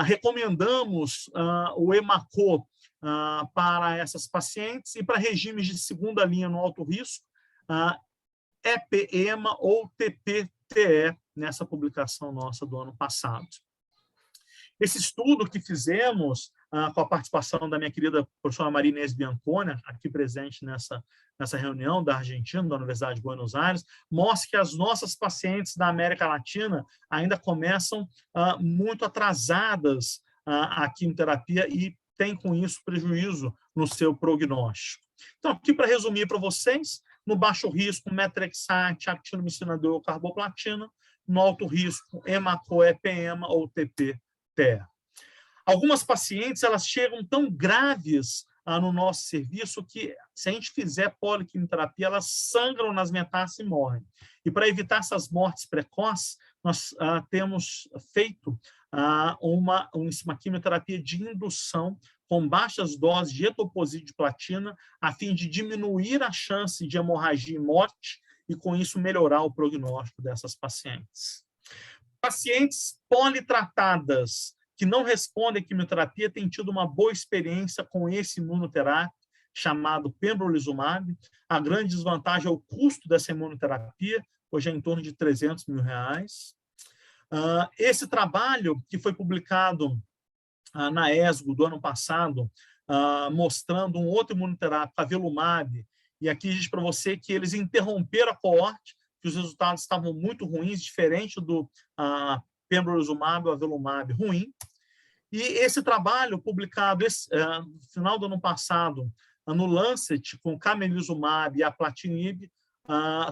Recomendamos o EMACO para essas pacientes e para regimes de segunda linha no alto risco, EPEMA ou TPTE, nessa publicação nossa do ano passado. Esse estudo que fizemos com a participação da minha querida professora Maria Inês Bianconi, aqui presente nessa reunião da Argentina, da Universidade de Buenos Aires, mostra que as nossas pacientes da América Latina ainda começam muito atrasadas a quimioterapia e tem, com isso, prejuízo no seu prognóstico. Então, aqui para resumir para vocês, no baixo risco, metrexate, actinomicina D ou carboplatina, no alto risco, EMACO, EPEMA ou TPTE. Algumas pacientes, elas chegam tão graves no nosso serviço que, se a gente fizer poliquimioterapia, elas sangram nas metástases e morrem. E para evitar essas mortes precoces, nós temos feito uma quimioterapia de indução com baixas doses de etoposide de platina, a fim de diminuir a chance de hemorragia e morte e, com isso, melhorar o prognóstico dessas pacientes. Pacientes politratadas que não respondem à quimioterapia têm tido uma boa experiência com esse imunoterápico chamado pembrolizumab. A grande desvantagem é o custo dessa imunoterapia, hoje é em torno de R$300 mil. Esse trabalho, que foi publicado na ESGO do ano passado, mostrando um outro imunoterápico, avelumab, e aqui diz para você que eles interromperam a coorte, que os resultados estavam muito ruins, diferente do pembrolizumab ou avelumab ruim. E esse trabalho, publicado no final do ano passado, no Lancet, com camilizumab e aplatinib,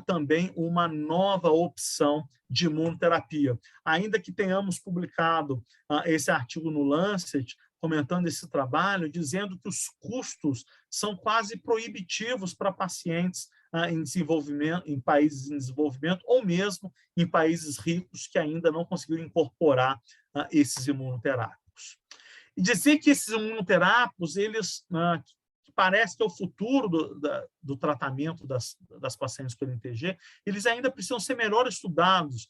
também uma nova opção de imunoterapia. Ainda que tenhamos publicado esse artigo no Lancet, comentando esse trabalho, dizendo que os custos são quase proibitivos para pacientes em desenvolvimento, em países em desenvolvimento, ou mesmo em países ricos que ainda não conseguiram incorporar esses imunoterápicos. E dizer que esses imunoterápicos, eles parece que é o futuro do tratamento das pacientes com NTG, eles ainda precisam ser melhor estudados.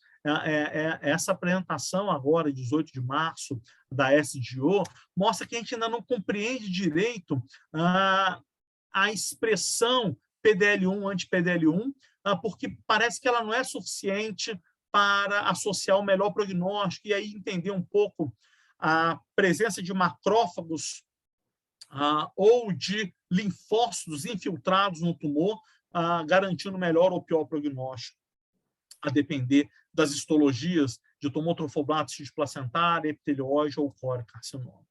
Essa apresentação agora, 18 de março, da SGO, mostra que a gente ainda não compreende direito a expressão PDL1, anti-PDL1, porque parece que ela não é suficiente para associar o melhor prognóstico e aí entender um pouco a presença de macrófagos ou de linfócitos infiltrados no tumor, garantindo melhor ou pior prognóstico, a depender das histologias de tumor trofoblasto placentária, epitelióide ou colocarcinoma.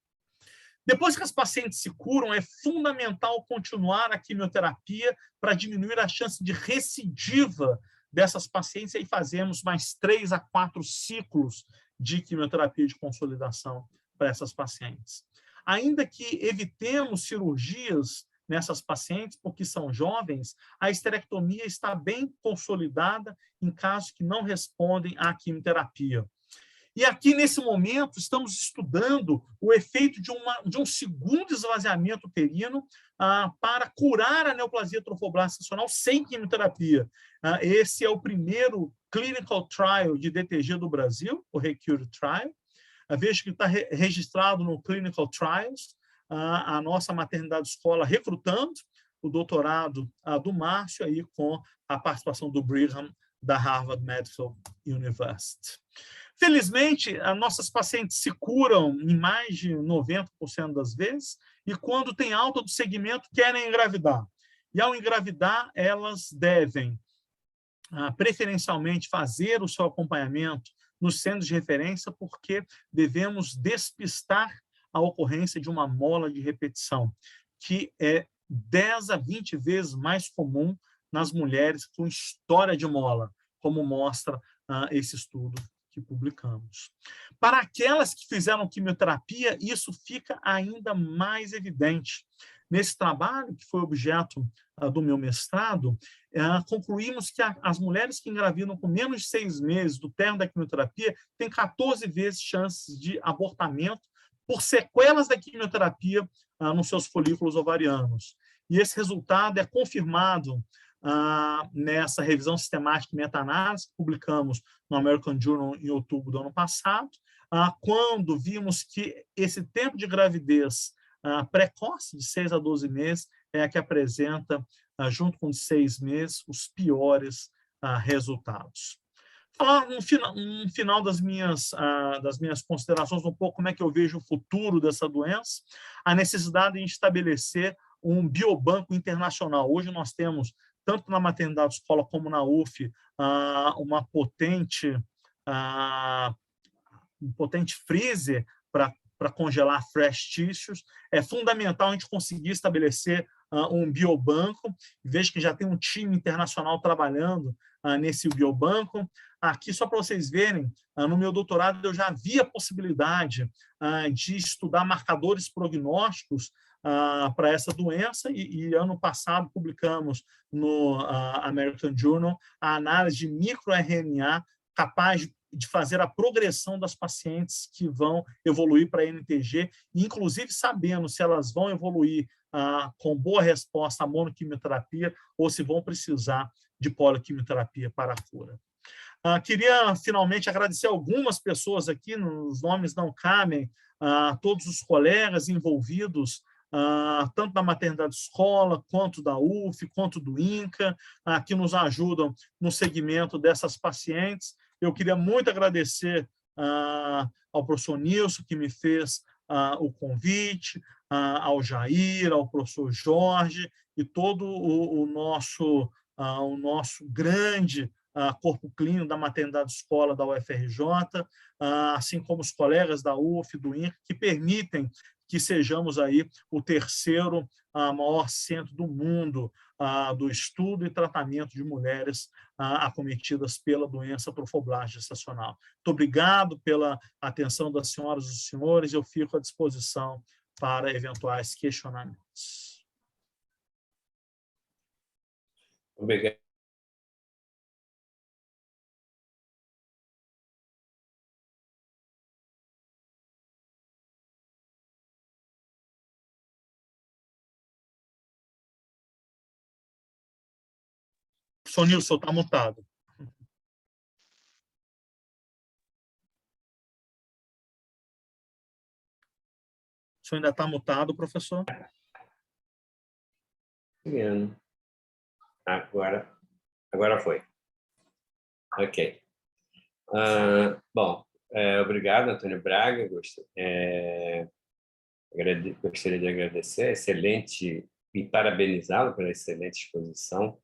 Depois que as pacientes se curam, é fundamental continuar a quimioterapia para diminuir a chance de recidiva dessas pacientes, e aí fazemos mais 3 a 4 ciclos de quimioterapia de consolidação para essas pacientes. Ainda que evitemos cirurgias nessas pacientes, porque são jovens, a esterectomia está bem consolidada em casos que não respondem à quimioterapia. E aqui, nesse momento, estamos estudando o efeito de um segundo esvaziamento uterino para curar a neoplasia trofoblástica estacional sem quimioterapia. Esse é o primeiro clinical trial de DTG do Brasil, o RECURE Trial. Vejo que está registrado no Clinical Trials, a nossa maternidade escola recrutando o doutorado do Márcio, aí com a participação do Brigham, da Harvard Medical University. Felizmente, as nossas pacientes se curam em mais de 90% das vezes, e quando tem alta do segmento, querem engravidar. E ao engravidar, elas devem preferencialmente fazer o seu acompanhamento nos centros de referência, porque devemos despistar a ocorrência de uma mola de repetição, que é 10 a 20 vezes mais comum nas mulheres com história de mola, como mostra esse estudo que publicamos. Para aquelas que fizeram quimioterapia, isso fica ainda mais evidente. Nesse trabalho, que foi objeto do meu mestrado, concluímos que as mulheres que engravidam com menos de 6 meses do término da quimioterapia têm 14 vezes chances de abortamento por sequelas da quimioterapia nos seus folículos ovarianos. E esse resultado é confirmado nessa revisão sistemática e meta-análise que publicamos no American Journal em outubro do ano passado, quando vimos que esse tempo de gravidez precoce, de 6 a 12 meses, é a que apresenta, junto com 6 meses, os piores resultados. Falar no final das minhas considerações, um pouco como é que eu vejo o futuro dessa doença, a necessidade de estabelecer um biobanco internacional. Hoje nós temos, tanto na maternidade escola como na UF, um potente freezer para congelar fresh tissues. É fundamental a gente conseguir estabelecer um biobanco. Vejo que já tem um time internacional trabalhando nesse biobanco. Aqui, só para vocês verem, no meu doutorado eu já vi a possibilidade de estudar marcadores prognósticos para essa doença, e ano passado publicamos no American Journal a análise de microRNA capaz de fazer a progressão das pacientes que vão evoluir para NTG, inclusive sabendo se elas vão evoluir com boa resposta à monoquimioterapia ou se vão precisar de poliquimioterapia para a cura. Queria, finalmente, agradecer algumas pessoas aqui, os nomes não cabem, todos os colegas envolvidos, tanto da maternidade escola, quanto da UF, quanto do INCA, que nos ajudam no segmento dessas pacientes. Eu queria muito agradecer ao professor Nilson, que me fez o convite, ao Jair, ao professor Jorge e todo o nosso grande corpo clínico da maternidade escola da UFRJ, assim como os colegas da UF, do INCA, que permitem que sejamos aí o terceiro maior centro do mundo do estudo e tratamento de mulheres acometidas pela doença trofoblástica gestacional. Muito obrigado pela atenção das senhoras e dos senhores. Eu fico à disposição para eventuais questionamentos. Obrigado. Professor Nilson, está mutado. O senhor ainda está mutado, professor? Agora foi. Ok. Bom, obrigado, Antônio Braga. Gostaria de agradecer, excelente, e parabenizá-lo pela excelente exposição.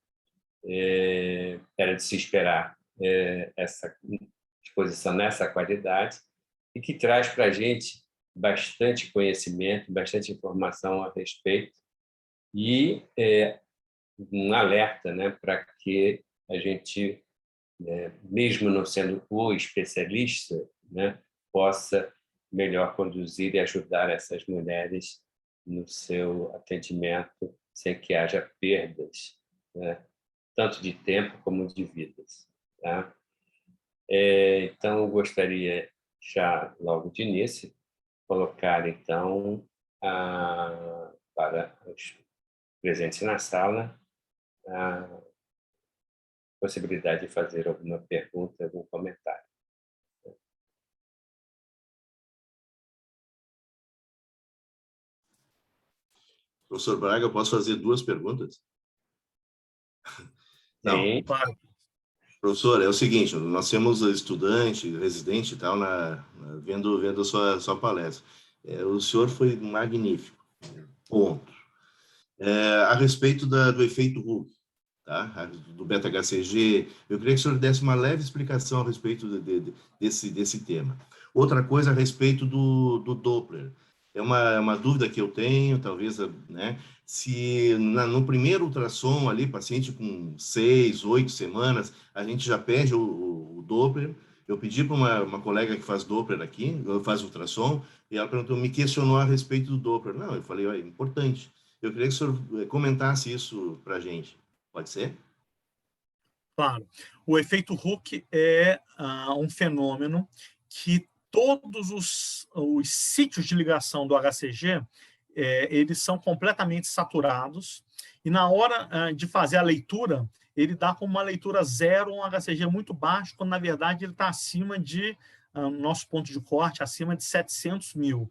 Era de se esperar essa exposição nessa qualidade e que traz para a gente bastante conhecimento, bastante informação a respeito e um alerta, né, para que a gente, mesmo não sendo o especialista, né, possa melhor conduzir e ajudar essas mulheres no seu atendimento sem que haja perdas, né, tanto de tempo como de vidas. Tá? Então, eu gostaria já, logo de início, colocar, então, para os presentes na sala, a possibilidade de fazer alguma pergunta, algum comentário. Professor Braga, eu posso fazer 2 perguntas? Não. Sim. Claro. Professor, é o seguinte, nós temos estudante, residente e tal, vendo a sua palestra. O senhor foi magnífico. Ponto. A respeito do efeito Hooke, tá? Do beta-HCG, eu queria que o senhor desse uma leve explicação a respeito desse tema. Outra coisa a respeito do Doppler. É uma dúvida que eu tenho, talvez, né? Se no primeiro ultrassom ali, paciente com 6, 8 semanas, a gente já pede o Doppler. Eu pedi para uma colega que faz Doppler aqui, faz ultrassom, e ela me questionou a respeito do Doppler. Não, eu falei, é importante. Eu queria que o senhor comentasse isso para a gente. Pode ser? Claro. O efeito Hooke é um fenômeno que todos os sítios de ligação do HCG eles são completamente saturados e na hora de fazer a leitura, ele dá como uma leitura zero, um HCG muito baixo, quando na verdade ele está acima de, nosso ponto de corte, acima de 700 mil.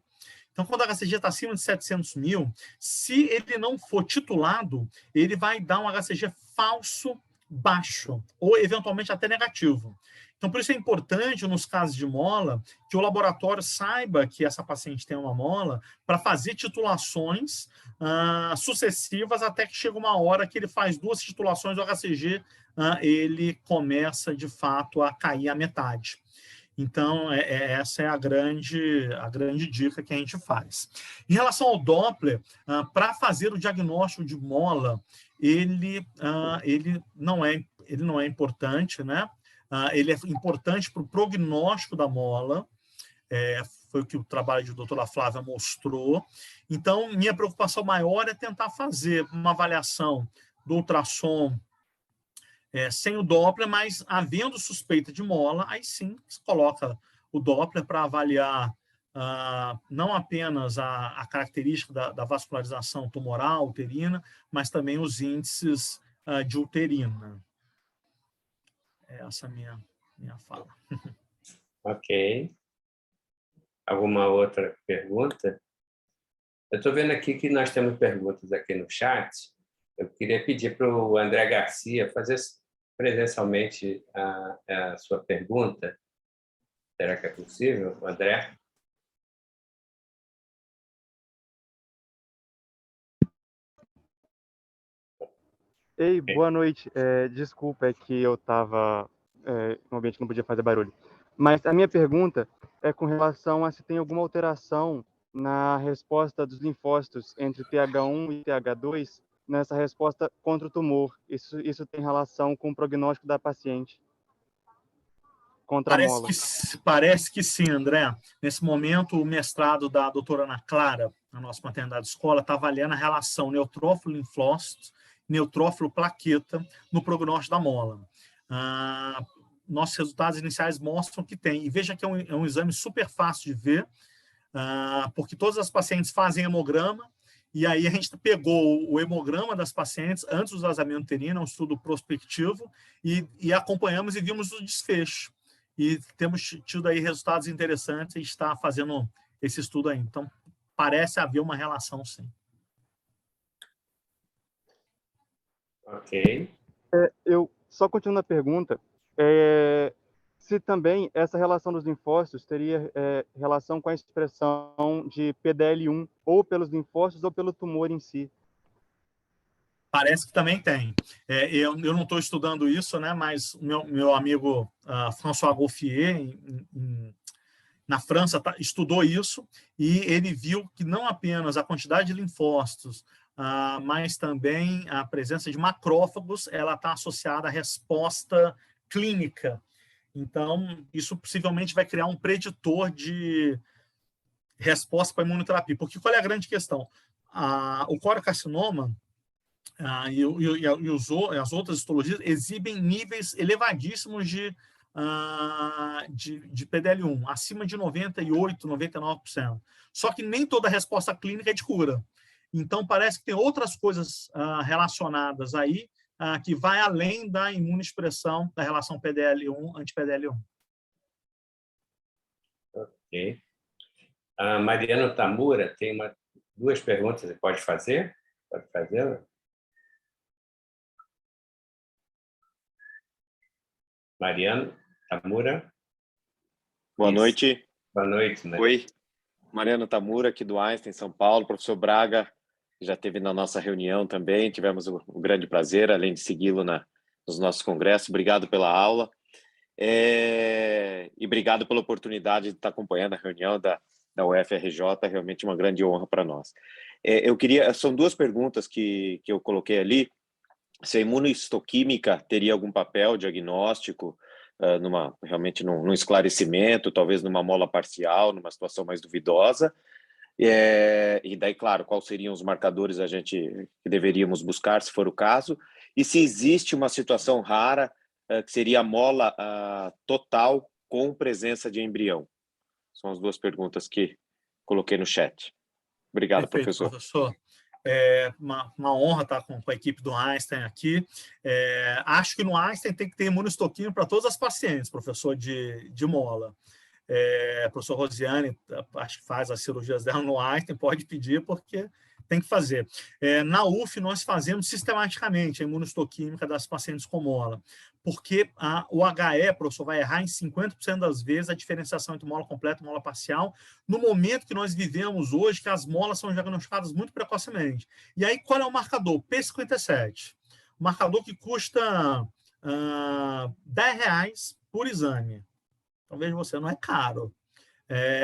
Então, quando o HCG está acima de 700 mil, se ele não for titulado, ele vai dar um HCG falso baixo, ou eventualmente até negativo. Então, por isso é importante, nos casos de mola, que o laboratório saiba que essa paciente tem uma mola para fazer titulações sucessivas até que chega uma hora que ele faz 2 titulações, o HCG ele começa, de fato, a cair à metade. Então, essa é a grande dica que a gente faz. Em relação ao Doppler, para fazer o diagnóstico de mola, ele não é importante, né? Ele é importante para o prognóstico da mola, foi o que o trabalho de doutora Flávia mostrou. Então, minha preocupação maior é tentar fazer uma avaliação do ultrassom sem o Doppler, mas havendo suspeita de mola, aí sim se coloca o Doppler para avaliar não apenas a característica da vascularização tumoral, uterina, mas também os índices de uterina. Essa é a minha fala. Ok. Alguma outra pergunta? Eu estou vendo aqui que nós temos perguntas aqui no chat. Eu queria pedir para o André Garcia fazer presencialmente a sua pergunta. Será que é possível, André? Ei, boa noite. Desculpa, é que eu estava no ambiente que não podia fazer barulho. Mas a minha pergunta é com relação a se tem alguma alteração na resposta dos linfócitos entre TH1 e TH2 nessa resposta contra o tumor. Isso tem relação com o prognóstico da paciente contra a mola. Parece que sim, André. Nesse momento, o mestrado da doutora Ana Clara, na nossa maternidade escola, está avaliando a relação neutrófilo-linfócitos, neutrófilo-plaqueta no prognóstico da mola. Nossos resultados iniciais mostram que tem. E veja que é um exame super fácil de ver, porque todas as pacientes fazem hemograma, e aí a gente pegou o hemograma das pacientes antes do vazamento uterino, é um estudo prospectivo, e acompanhamos e vimos o desfecho. E temos tido aí resultados interessantes e está fazendo esse estudo aí. Então, parece haver uma relação, sim. Ok. Eu só continuo a pergunta. Se também essa relação dos linfócitos teria relação com a expressão de PDL1, ou pelos linfócitos ou pelo tumor em si. Parece que também tem. Eu não estou estudando isso, né, mas o meu amigo François Gauffier, na França, estudou isso, e ele viu que não apenas a quantidade de linfócitos, mas também a presença de macrófagos, ela está associada à resposta clínica. Então, isso possivelmente vai criar um preditor de resposta para a imunoterapia. Porque qual é a grande questão? O corocarcinoma as outras histologias exibem níveis elevadíssimos de PDL1, acima de 98%, 99%. Só que nem toda resposta clínica é de cura. Então, parece que tem outras coisas relacionadas aí que vai além da imunoexpressão da relação PDL1 anti-PDL1. Ok. A Mariana Tamura tem 2 perguntas, você pode fazer? Pode fazê-la? Mariano Tamura. Boa noite. Boa noite, Mariano. Oi, Mariano Tamura, aqui do Einstein, São Paulo. Professor Braga, que já esteve na nossa reunião também. Tivemos o grande prazer, além de segui-lo nos nossos congressos. Obrigado pela aula. E obrigado pela oportunidade de estar acompanhando a reunião da UFRJ. Realmente uma grande honra para nós. São duas perguntas que eu coloquei ali. Se a imunohistoquímica teria algum papel diagnóstico, realmente num esclarecimento, talvez numa mola parcial, numa situação mais duvidosa. E daí, claro, quais seriam os marcadores que deveríamos buscar, se for o caso. E se existe uma situação rara, que seria a mola total com presença de embrião. São as duas perguntas que coloquei no chat. Obrigado, Perfeito, professor. É uma honra estar com a equipe do Einstein aqui. Acho que no Einstein tem que ter imunohistoquímica para todas as pacientes, professor de mola. Professor Rosiane, acho que faz as cirurgias dela no Einstein, pode pedir, porque tem que fazer. Na UF, nós fazemos sistematicamente a imunohistoquímica das pacientes com mola, porque o HE, professor, vai errar em 50% das vezes a diferenciação entre mola completa e mola parcial, no momento que nós vivemos hoje, que as molas são diagnosticadas muito precocemente. E aí, qual é o marcador? P57. O marcador que custa R$10 por exame. Então, veja você, não é caro.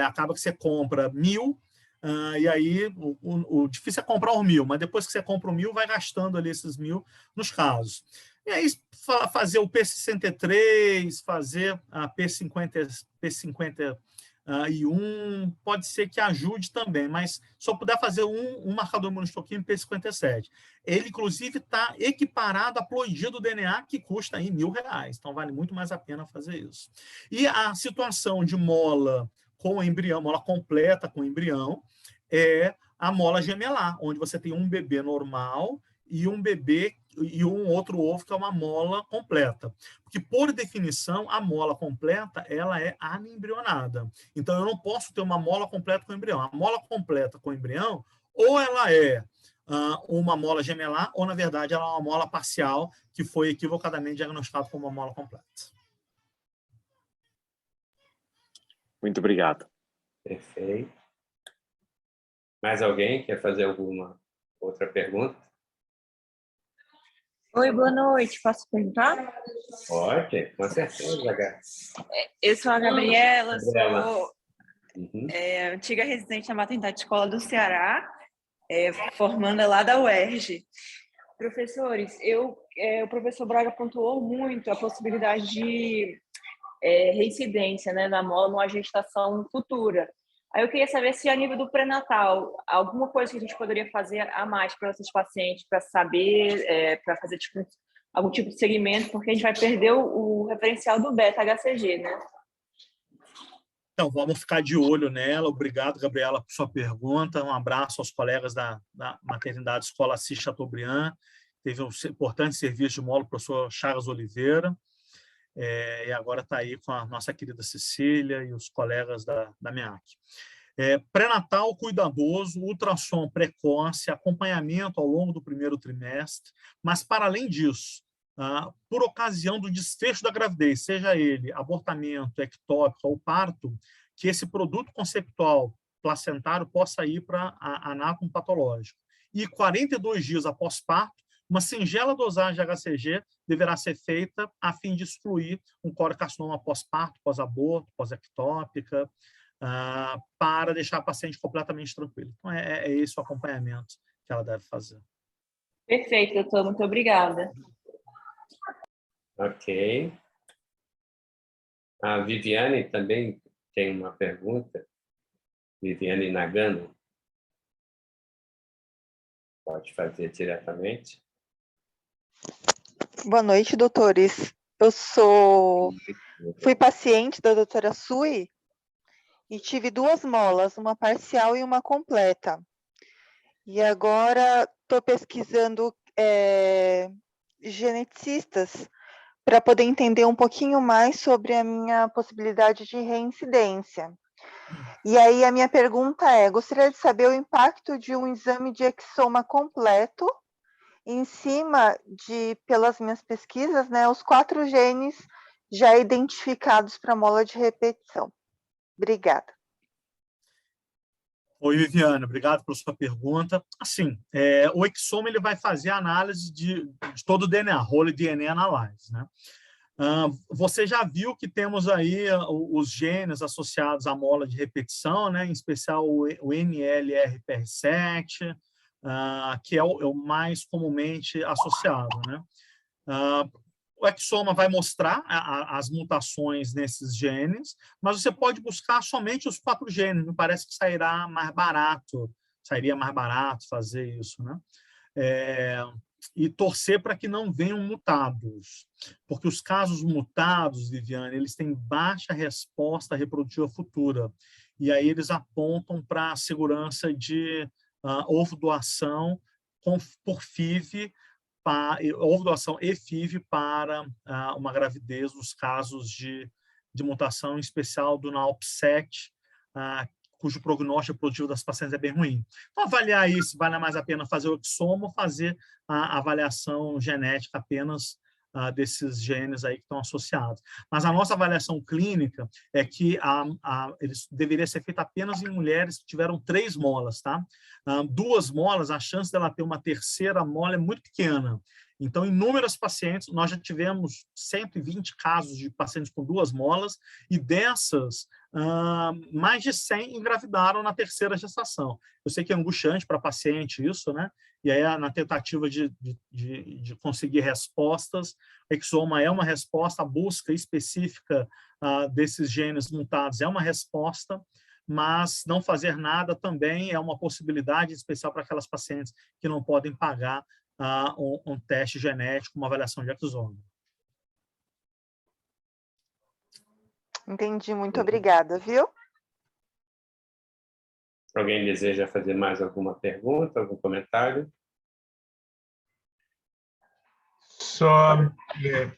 Acaba que você compra 1.000, e aí o difícil é comprar os 1.000, mas depois que você compra o 1.000, vai gastando ali esses 1.000 nos casos. E aí fazer o P63, fazer a P51, pode ser que ajude também, mas só puder fazer um marcador imunohistoquímico P57. Ele, inclusive, está equiparado à ploidia do DNA, que custa aí R$1.000. Então, vale muito mais a pena fazer isso. E a situação de mola com embrião, mola completa com embrião, é a mola gemelar, onde você tem um bebê normal e um bebê e um outro ovo, que é uma mola completa. Porque, por definição, a mola completa ela é anembrionada. Então, eu não posso ter uma mola completa com embrião. A mola completa com embrião, ou ela é uma mola gemelar, ou, na verdade, ela é uma mola parcial, que foi equivocadamente diagnosticada como uma mola completa. Muito obrigado. Perfeito. Mais alguém quer fazer alguma outra pergunta? Oi, boa noite. Posso perguntar? Pode, com certeza, Gaga. Eu sou a Gabriela, Gabriela. sou antiga residente da maternidade escola do Ceará, formanda lá da UERJ. Professores, o professor Braga pontuou muito a possibilidade de reincidência, né, na mola numa gestação futura. Aí eu queria saber se, a nível do pré-natal, alguma coisa que a gente poderia fazer a mais para esses pacientes, para saber, para fazer algum tipo de segmento, porque a gente vai perder o referencial do beta-HCG, né? Então, vamos ficar de olho nela. Obrigado, Gabriela, por sua pergunta. Um abraço aos colegas da maternidade Escola Assis Chateaubriand. Teve um importante serviço de mola, o professor Charles Oliveira. E agora está aí com a nossa querida Cecília e os colegas da MEAC. Pré-natal cuidadoso, ultrassom precoce, acompanhamento ao longo do primeiro trimestre, mas, para além disso, por ocasião do desfecho da gravidez, seja ele abortamento, ectópico ou parto, que esse produto conceptual placentário possa ir para anátomo patológico. E 42 dias após parto, uma singela dosagem de HCG deverá ser feita a fim de excluir um corocarcinoma pós-parto, pós-aborto, pós-ectópica, para deixar a paciente completamente tranquila. Então, é esse o acompanhamento que ela deve fazer. Perfeito, doutor. Muito obrigada. Ok. A Viviane também tem uma pergunta. Viviane Nagano. Pode fazer diretamente. Boa noite, doutores. Eu fui paciente da doutora Sui e tive 2 molas, uma parcial e uma completa. E agora estou pesquisando geneticistas para poder entender um pouquinho mais sobre a minha possibilidade de reincidência. E aí a minha pergunta é, gostaria de saber o impacto de um exame de exoma completo em cima de, pelas minhas pesquisas, né, os 4 genes já identificados para mola de repetição. Obrigada. Oi, Viviane, obrigado pela sua pergunta. Assim, o exoma ele vai fazer a análise de todo o DNA, Whole DNA Analysis, né? Você já viu que temos aí os genes associados à mola de repetição, né? Em especial o NLRPR7, que é o mais comumente associado, né? O exoma vai mostrar as mutações nesses genes, mas você pode buscar somente os 4 genes. Me parece que sairia mais barato fazer isso, né? E torcer para que não venham mutados, porque os casos mutados, Viviane, eles têm baixa resposta reprodutiva futura, e aí eles apontam para a segurança de ovo-doação por FIV, ovo-doação e FIV para uma gravidez nos casos de mutação, em especial do NALP7, cujo prognóstico reprodutivo das pacientes é bem ruim. Então, avaliar aí se vale mais a pena fazer o exoma ou fazer a avaliação genética apenas desses genes aí que estão associados. Mas a nossa avaliação clínica é que eles deveria ser feita apenas em mulheres que tiveram 3 molas, tá? 2 molas, a chance dela ter uma terceira mola é muito pequena. Então, inúmeras pacientes, nós já tivemos 120 casos de pacientes com 2 molas, e dessas, mais de 100 engravidaram na terceira gestação. Eu sei que é angustiante para paciente isso, né? E aí, na tentativa de conseguir respostas, o exoma é uma resposta, a busca específica desses genes mutados é uma resposta, mas não fazer nada também é uma possibilidade, especial para aquelas pacientes que não podem pagar um teste genético, uma avaliação de exoma. Entendi, muito obrigada, viu? Alguém deseja fazer mais alguma pergunta, algum comentário? Só,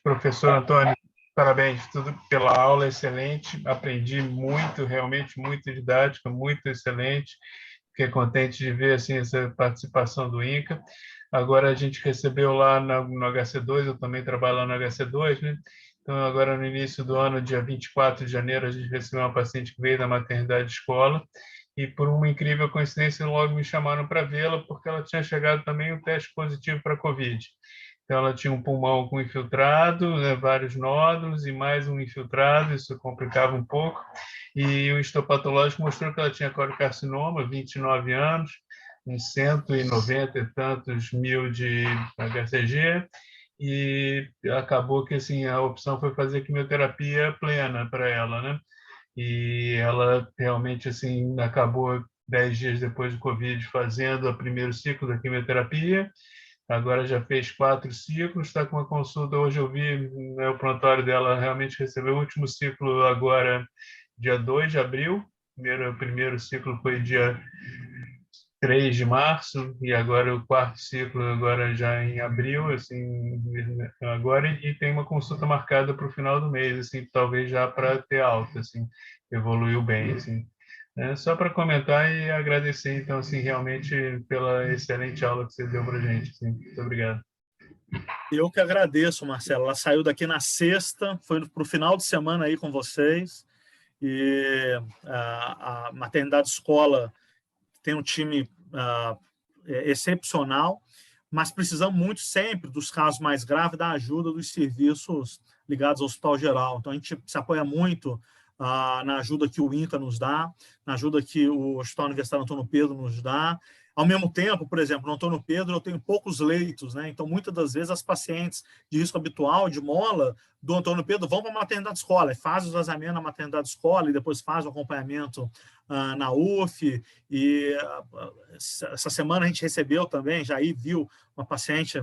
professor Antônio, parabéns tudo pela aula, excelente. Aprendi muito, realmente muito didática, muito excelente. Fiquei contente de ver assim essa participação do INCA. Agora a gente recebeu lá no HC2, eu também trabalho lá no HC2, né? Então, agora no início do ano, dia 24 de janeiro, a gente recebeu uma paciente que veio da maternidade escola, e por uma incrível coincidência, logo me chamaram para vê-la, porque ela tinha chegado também um teste positivo para COVID. Então, ela tinha um pulmão com infiltrado, né, vários nódulos e mais um infiltrado, isso complicava um pouco. E o histopatológico mostrou que ela tinha corocarcinoma, 29 anos, uns 190 e tantos mil de HCG, e acabou que assim, a opção foi fazer quimioterapia plena para ela, né? E ela realmente assim, acabou 10 dias depois do Covid fazendo o primeiro ciclo da quimioterapia. Agora já fez 4 ciclos, está com uma consulta. Hoje eu vi, né, o prontuário dela realmente recebeu o último ciclo agora, dia 2 de abril. O primeiro ciclo foi dia 3 de março, e agora o 4º ciclo agora já em abril, assim, agora, e tem uma consulta marcada para o final do mês, assim, talvez já para ter alta, assim, evoluiu bem, assim. Só para comentar e agradecer, então, assim, realmente pela excelente aula que você deu para a gente. Assim. Muito obrigado. Eu que agradeço, Marcelo. Ela saiu daqui na sexta, foi para o final de semana aí com vocês, e a maternidade escola tem um time excepcional, mas precisamos muito sempre dos casos mais graves da ajuda dos serviços ligados ao Hospital Geral. Então, a gente se apoia muito na ajuda que o INCA nos dá, na ajuda que o Hospital Universitário Antônio Pedro nos dá. Ao mesmo tempo, por exemplo, no Antônio Pedro eu tenho poucos leitos, né? Então, muitas das vezes, as pacientes de risco habitual, de mola, do Antônio Pedro vão para a maternidade escola, faz o vazamento na maternidade escola e depois faz o acompanhamento na UF. E essa semana a gente recebeu também, Jair viu uma paciente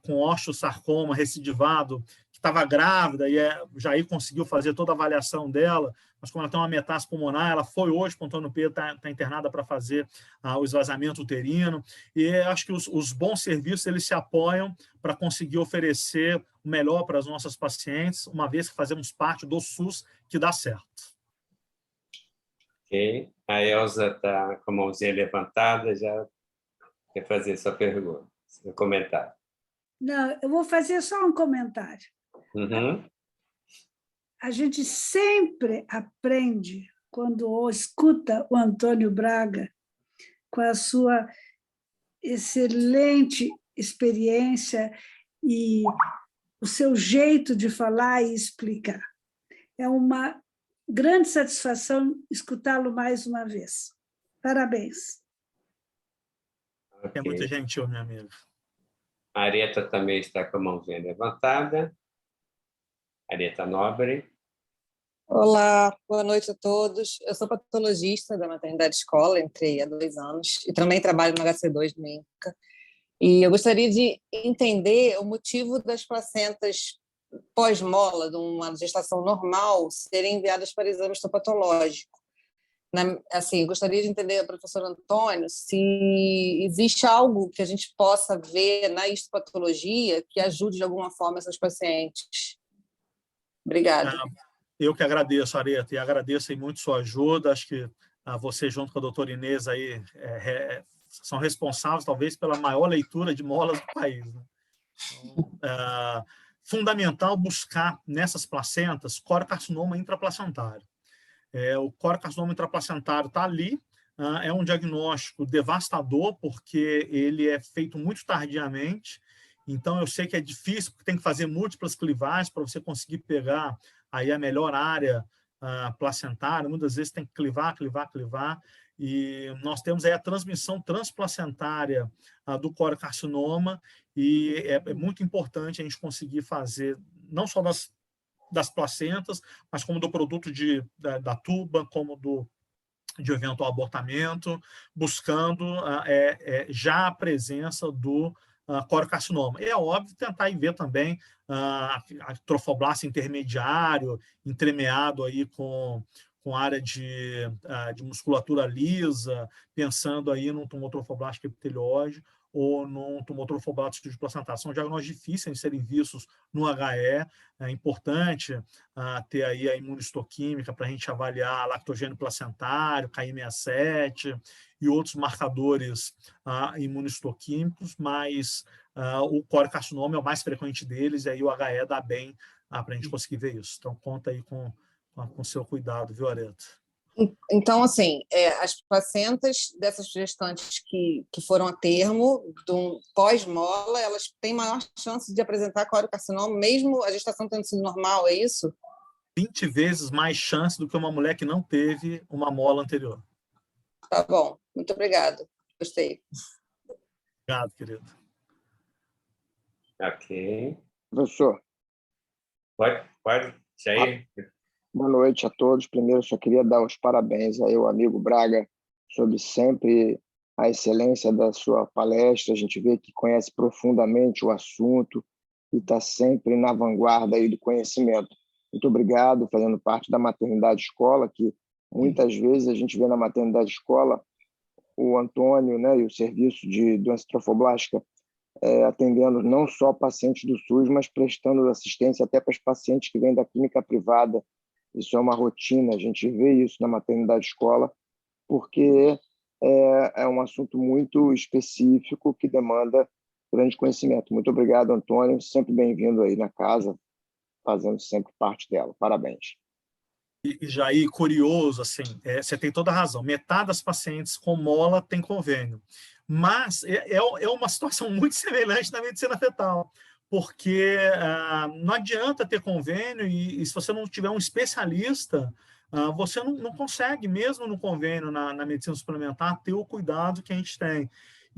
com osteosarcoma recidivado, que estava grávida, e Jair conseguiu fazer toda a avaliação dela, mas como ela tem uma metástase pulmonar, ela foi hoje para o Antônio Pedro, está internada para fazer o esvaziamento uterino, e acho que os bons serviços eles se apoiam para conseguir oferecer o melhor para as nossas pacientes, uma vez que fazemos parte do SUS, que dá certo. Ok. A Elza está com a mãozinha levantada, já quer fazer sua pergunta, seu comentário. Não, eu vou fazer só um comentário. Uhum. A gente sempre aprende quando escuta o Antônio Braga com a sua excelente experiência e o seu jeito de falar e explicar. É uma grande satisfação escutá-lo mais uma vez. Parabéns. É muito gentil, minha amiga. A Areta também está com a mãozinha levantada. Areta Nobre. Olá, boa noite a todos. Eu sou patologista da maternidade escola, entrei há 2 anos, e também trabalho no HC2 do INCA. E eu gostaria de entender o motivo das placentas pós-mola, de uma gestação normal, serem enviadas para exame histopatológico. Assim, gostaria de entender, professor Antônio, se existe algo que a gente possa ver na histopatologia que ajude de alguma forma essas pacientes. Obrigada. Eu que agradeço, Areta, e agradeço aí muito sua ajuda. Acho que você, junto com a doutora Inês, aí, são responsáveis, talvez, pela maior leitura de molas do país. Né? Então, fundamental buscar nessas placentas corocarcinoma intraplacentário. O corocarcinoma intraplacentário está ali, é um diagnóstico devastador, porque ele é feito muito tardiamente. Então, eu sei que é difícil, porque tem que fazer múltiplas clivagens para você conseguir pegar aí a melhor área placentária. Muitas vezes tem que clivar, e nós temos aí a transmissão transplacentária do corocarcinoma, e é muito importante a gente conseguir fazer, não só das placentas, mas como do produto da tuba, como de eventual abortamento, buscando já a presença do corocarcinoma. É óbvio tentar ver também a trofoblastia intermediário, entremeado aí com área de musculatura lisa, pensando aí num tumor trofoblástico epitelióide ou num tumor trofoblástico de placentário. São diagnósticos difíceis de serem vistos no HE. É importante ter aí a imunistoquímica para a gente avaliar lactogênio placentário, KI67 e outros marcadores imunistoquímicos, mas o corocarcinoma é o mais frequente deles, e aí o HE dá bem para a gente conseguir ver isso. Então, conta aí com seu cuidado, viu, Areta? Então, assim, as placentas dessas gestantes que foram a termo, do pós-mola, elas têm maior chance de apresentar corocarcinoma, mesmo a gestação tendo sido normal, é isso? 20 vezes mais chance do que uma mulher que não teve uma mola anterior. Tá bom, muito obrigado. Gostei. Obrigado, querido. Ok. Professor. Pode, Jair. Boa noite a todos. Primeiro, só queria dar os parabéns aí ao amigo Braga sobre sempre a excelência da sua palestra. A gente vê que conhece profundamente o assunto e está sempre na vanguarda aí do conhecimento. Muito obrigado, fazendo parte da maternidade escola, que muitas vezes a gente vê na maternidade escola o Antônio, né, e o serviço de doença trofoblástica atendendo não só pacientes do SUS, mas prestando assistência até para os pacientes que vêm da clínica privada. Isso é uma rotina, a gente vê isso na maternidade escola, porque é um assunto muito específico que demanda grande conhecimento. Muito obrigado, Antônio, sempre bem-vindo aí na casa, fazendo sempre parte dela. Parabéns. E Jair, curioso, assim, você tem toda a razão, metade das pacientes com mola tem convênio, mas é uma situação muito semelhante na medicina fetal, porque não adianta ter convênio e se você não tiver um especialista, você não consegue, mesmo no convênio, na medicina suplementar, ter o cuidado que a gente tem.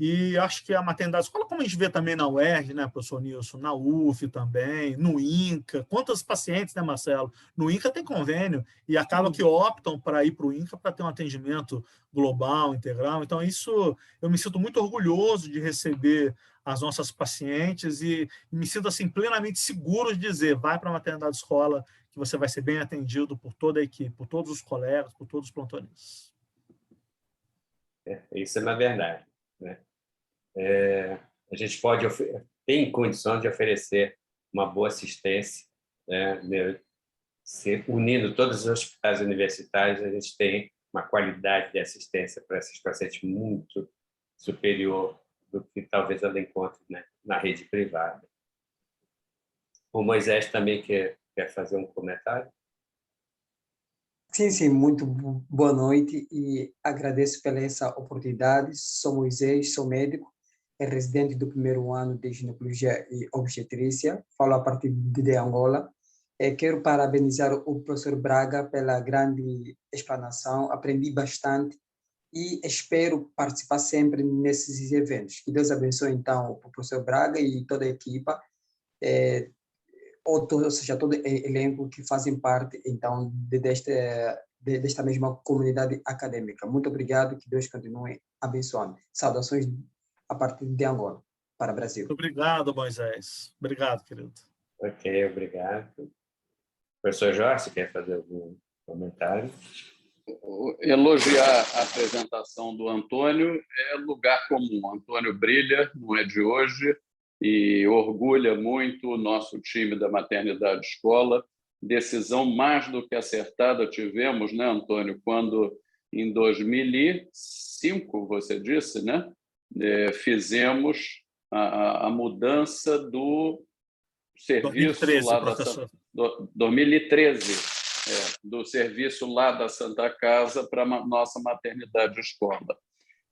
E acho que a maternidade escola, como a gente vê também na UERJ, né, professor Nilson, na UF também, no INCA, quantos pacientes, né, Marcelo? No INCA tem convênio e acaba que optam para ir para o INCA para ter um atendimento global, integral. Então, isso eu me sinto muito orgulhoso de receber as nossas pacientes e me sinto assim, plenamente seguro de dizer, vai para a maternidade escola que você vai ser bem atendido por toda a equipe, por todos os colegas, por todos os plantonistas. Isso é uma verdade, né? A gente tem condições de oferecer uma boa assistência, né? Unindo todos os hospitais universitários, a gente tem uma qualidade de assistência para esses pacientes muito superior do que talvez ela encontre, né, na rede privada. O Moisés também quer fazer um comentário? Sim, muito boa noite e agradeço pela essa oportunidade. Sou Moisés, sou médico, residente do primeiro ano de ginecologia e obstetrícia, falo a partir de Angola. Quero parabenizar o professor Braga pela grande explanação, aprendi bastante e espero participar sempre nesses eventos. Que Deus abençoe, então, o professor Braga e toda a equipa, ou seja, todo elenco que fazem parte, então, desta mesma comunidade acadêmica. Muito obrigado, que Deus continue abençoando. Saudações a partir de Angola, para o Brasil. Obrigado, Moisés. Obrigado, querido. Ok, obrigado. Professor Jorge, quer fazer algum comentário? Elogiar a apresentação do Antônio é lugar comum. O Antônio brilha, não é de hoje, e orgulha muito o nosso time da Maternidade Escola. Decisão mais do que acertada tivemos, né, Antônio, quando em 2005, você disse, né, fizemos a mudança do serviço 2013, lá professor. 2013, do serviço lá da Santa Casa para a nossa maternidade escola.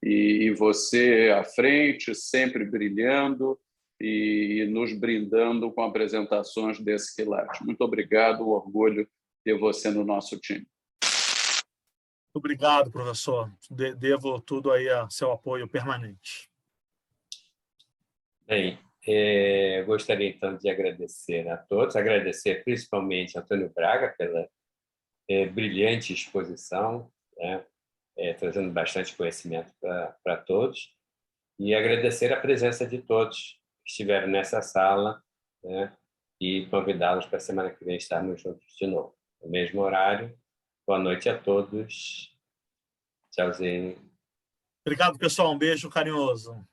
E você à frente, sempre brilhando e nos brindando com apresentações desse quilate. Muito obrigado, o orgulho ter você no nosso time. Obrigado, professor. Devo tudo aí a seu apoio permanente. Bem, gostaria então de agradecer a todos, agradecer principalmente a Antônio Braga pela brilhante exposição, né, trazendo bastante conhecimento para todos, e agradecer a presença de todos que estiveram nessa sala, né, e convidá-los para a semana que vem estarmos juntos de novo, no mesmo horário. Boa noite a todos. Tchauzinho. Obrigado, pessoal. Um beijo carinhoso.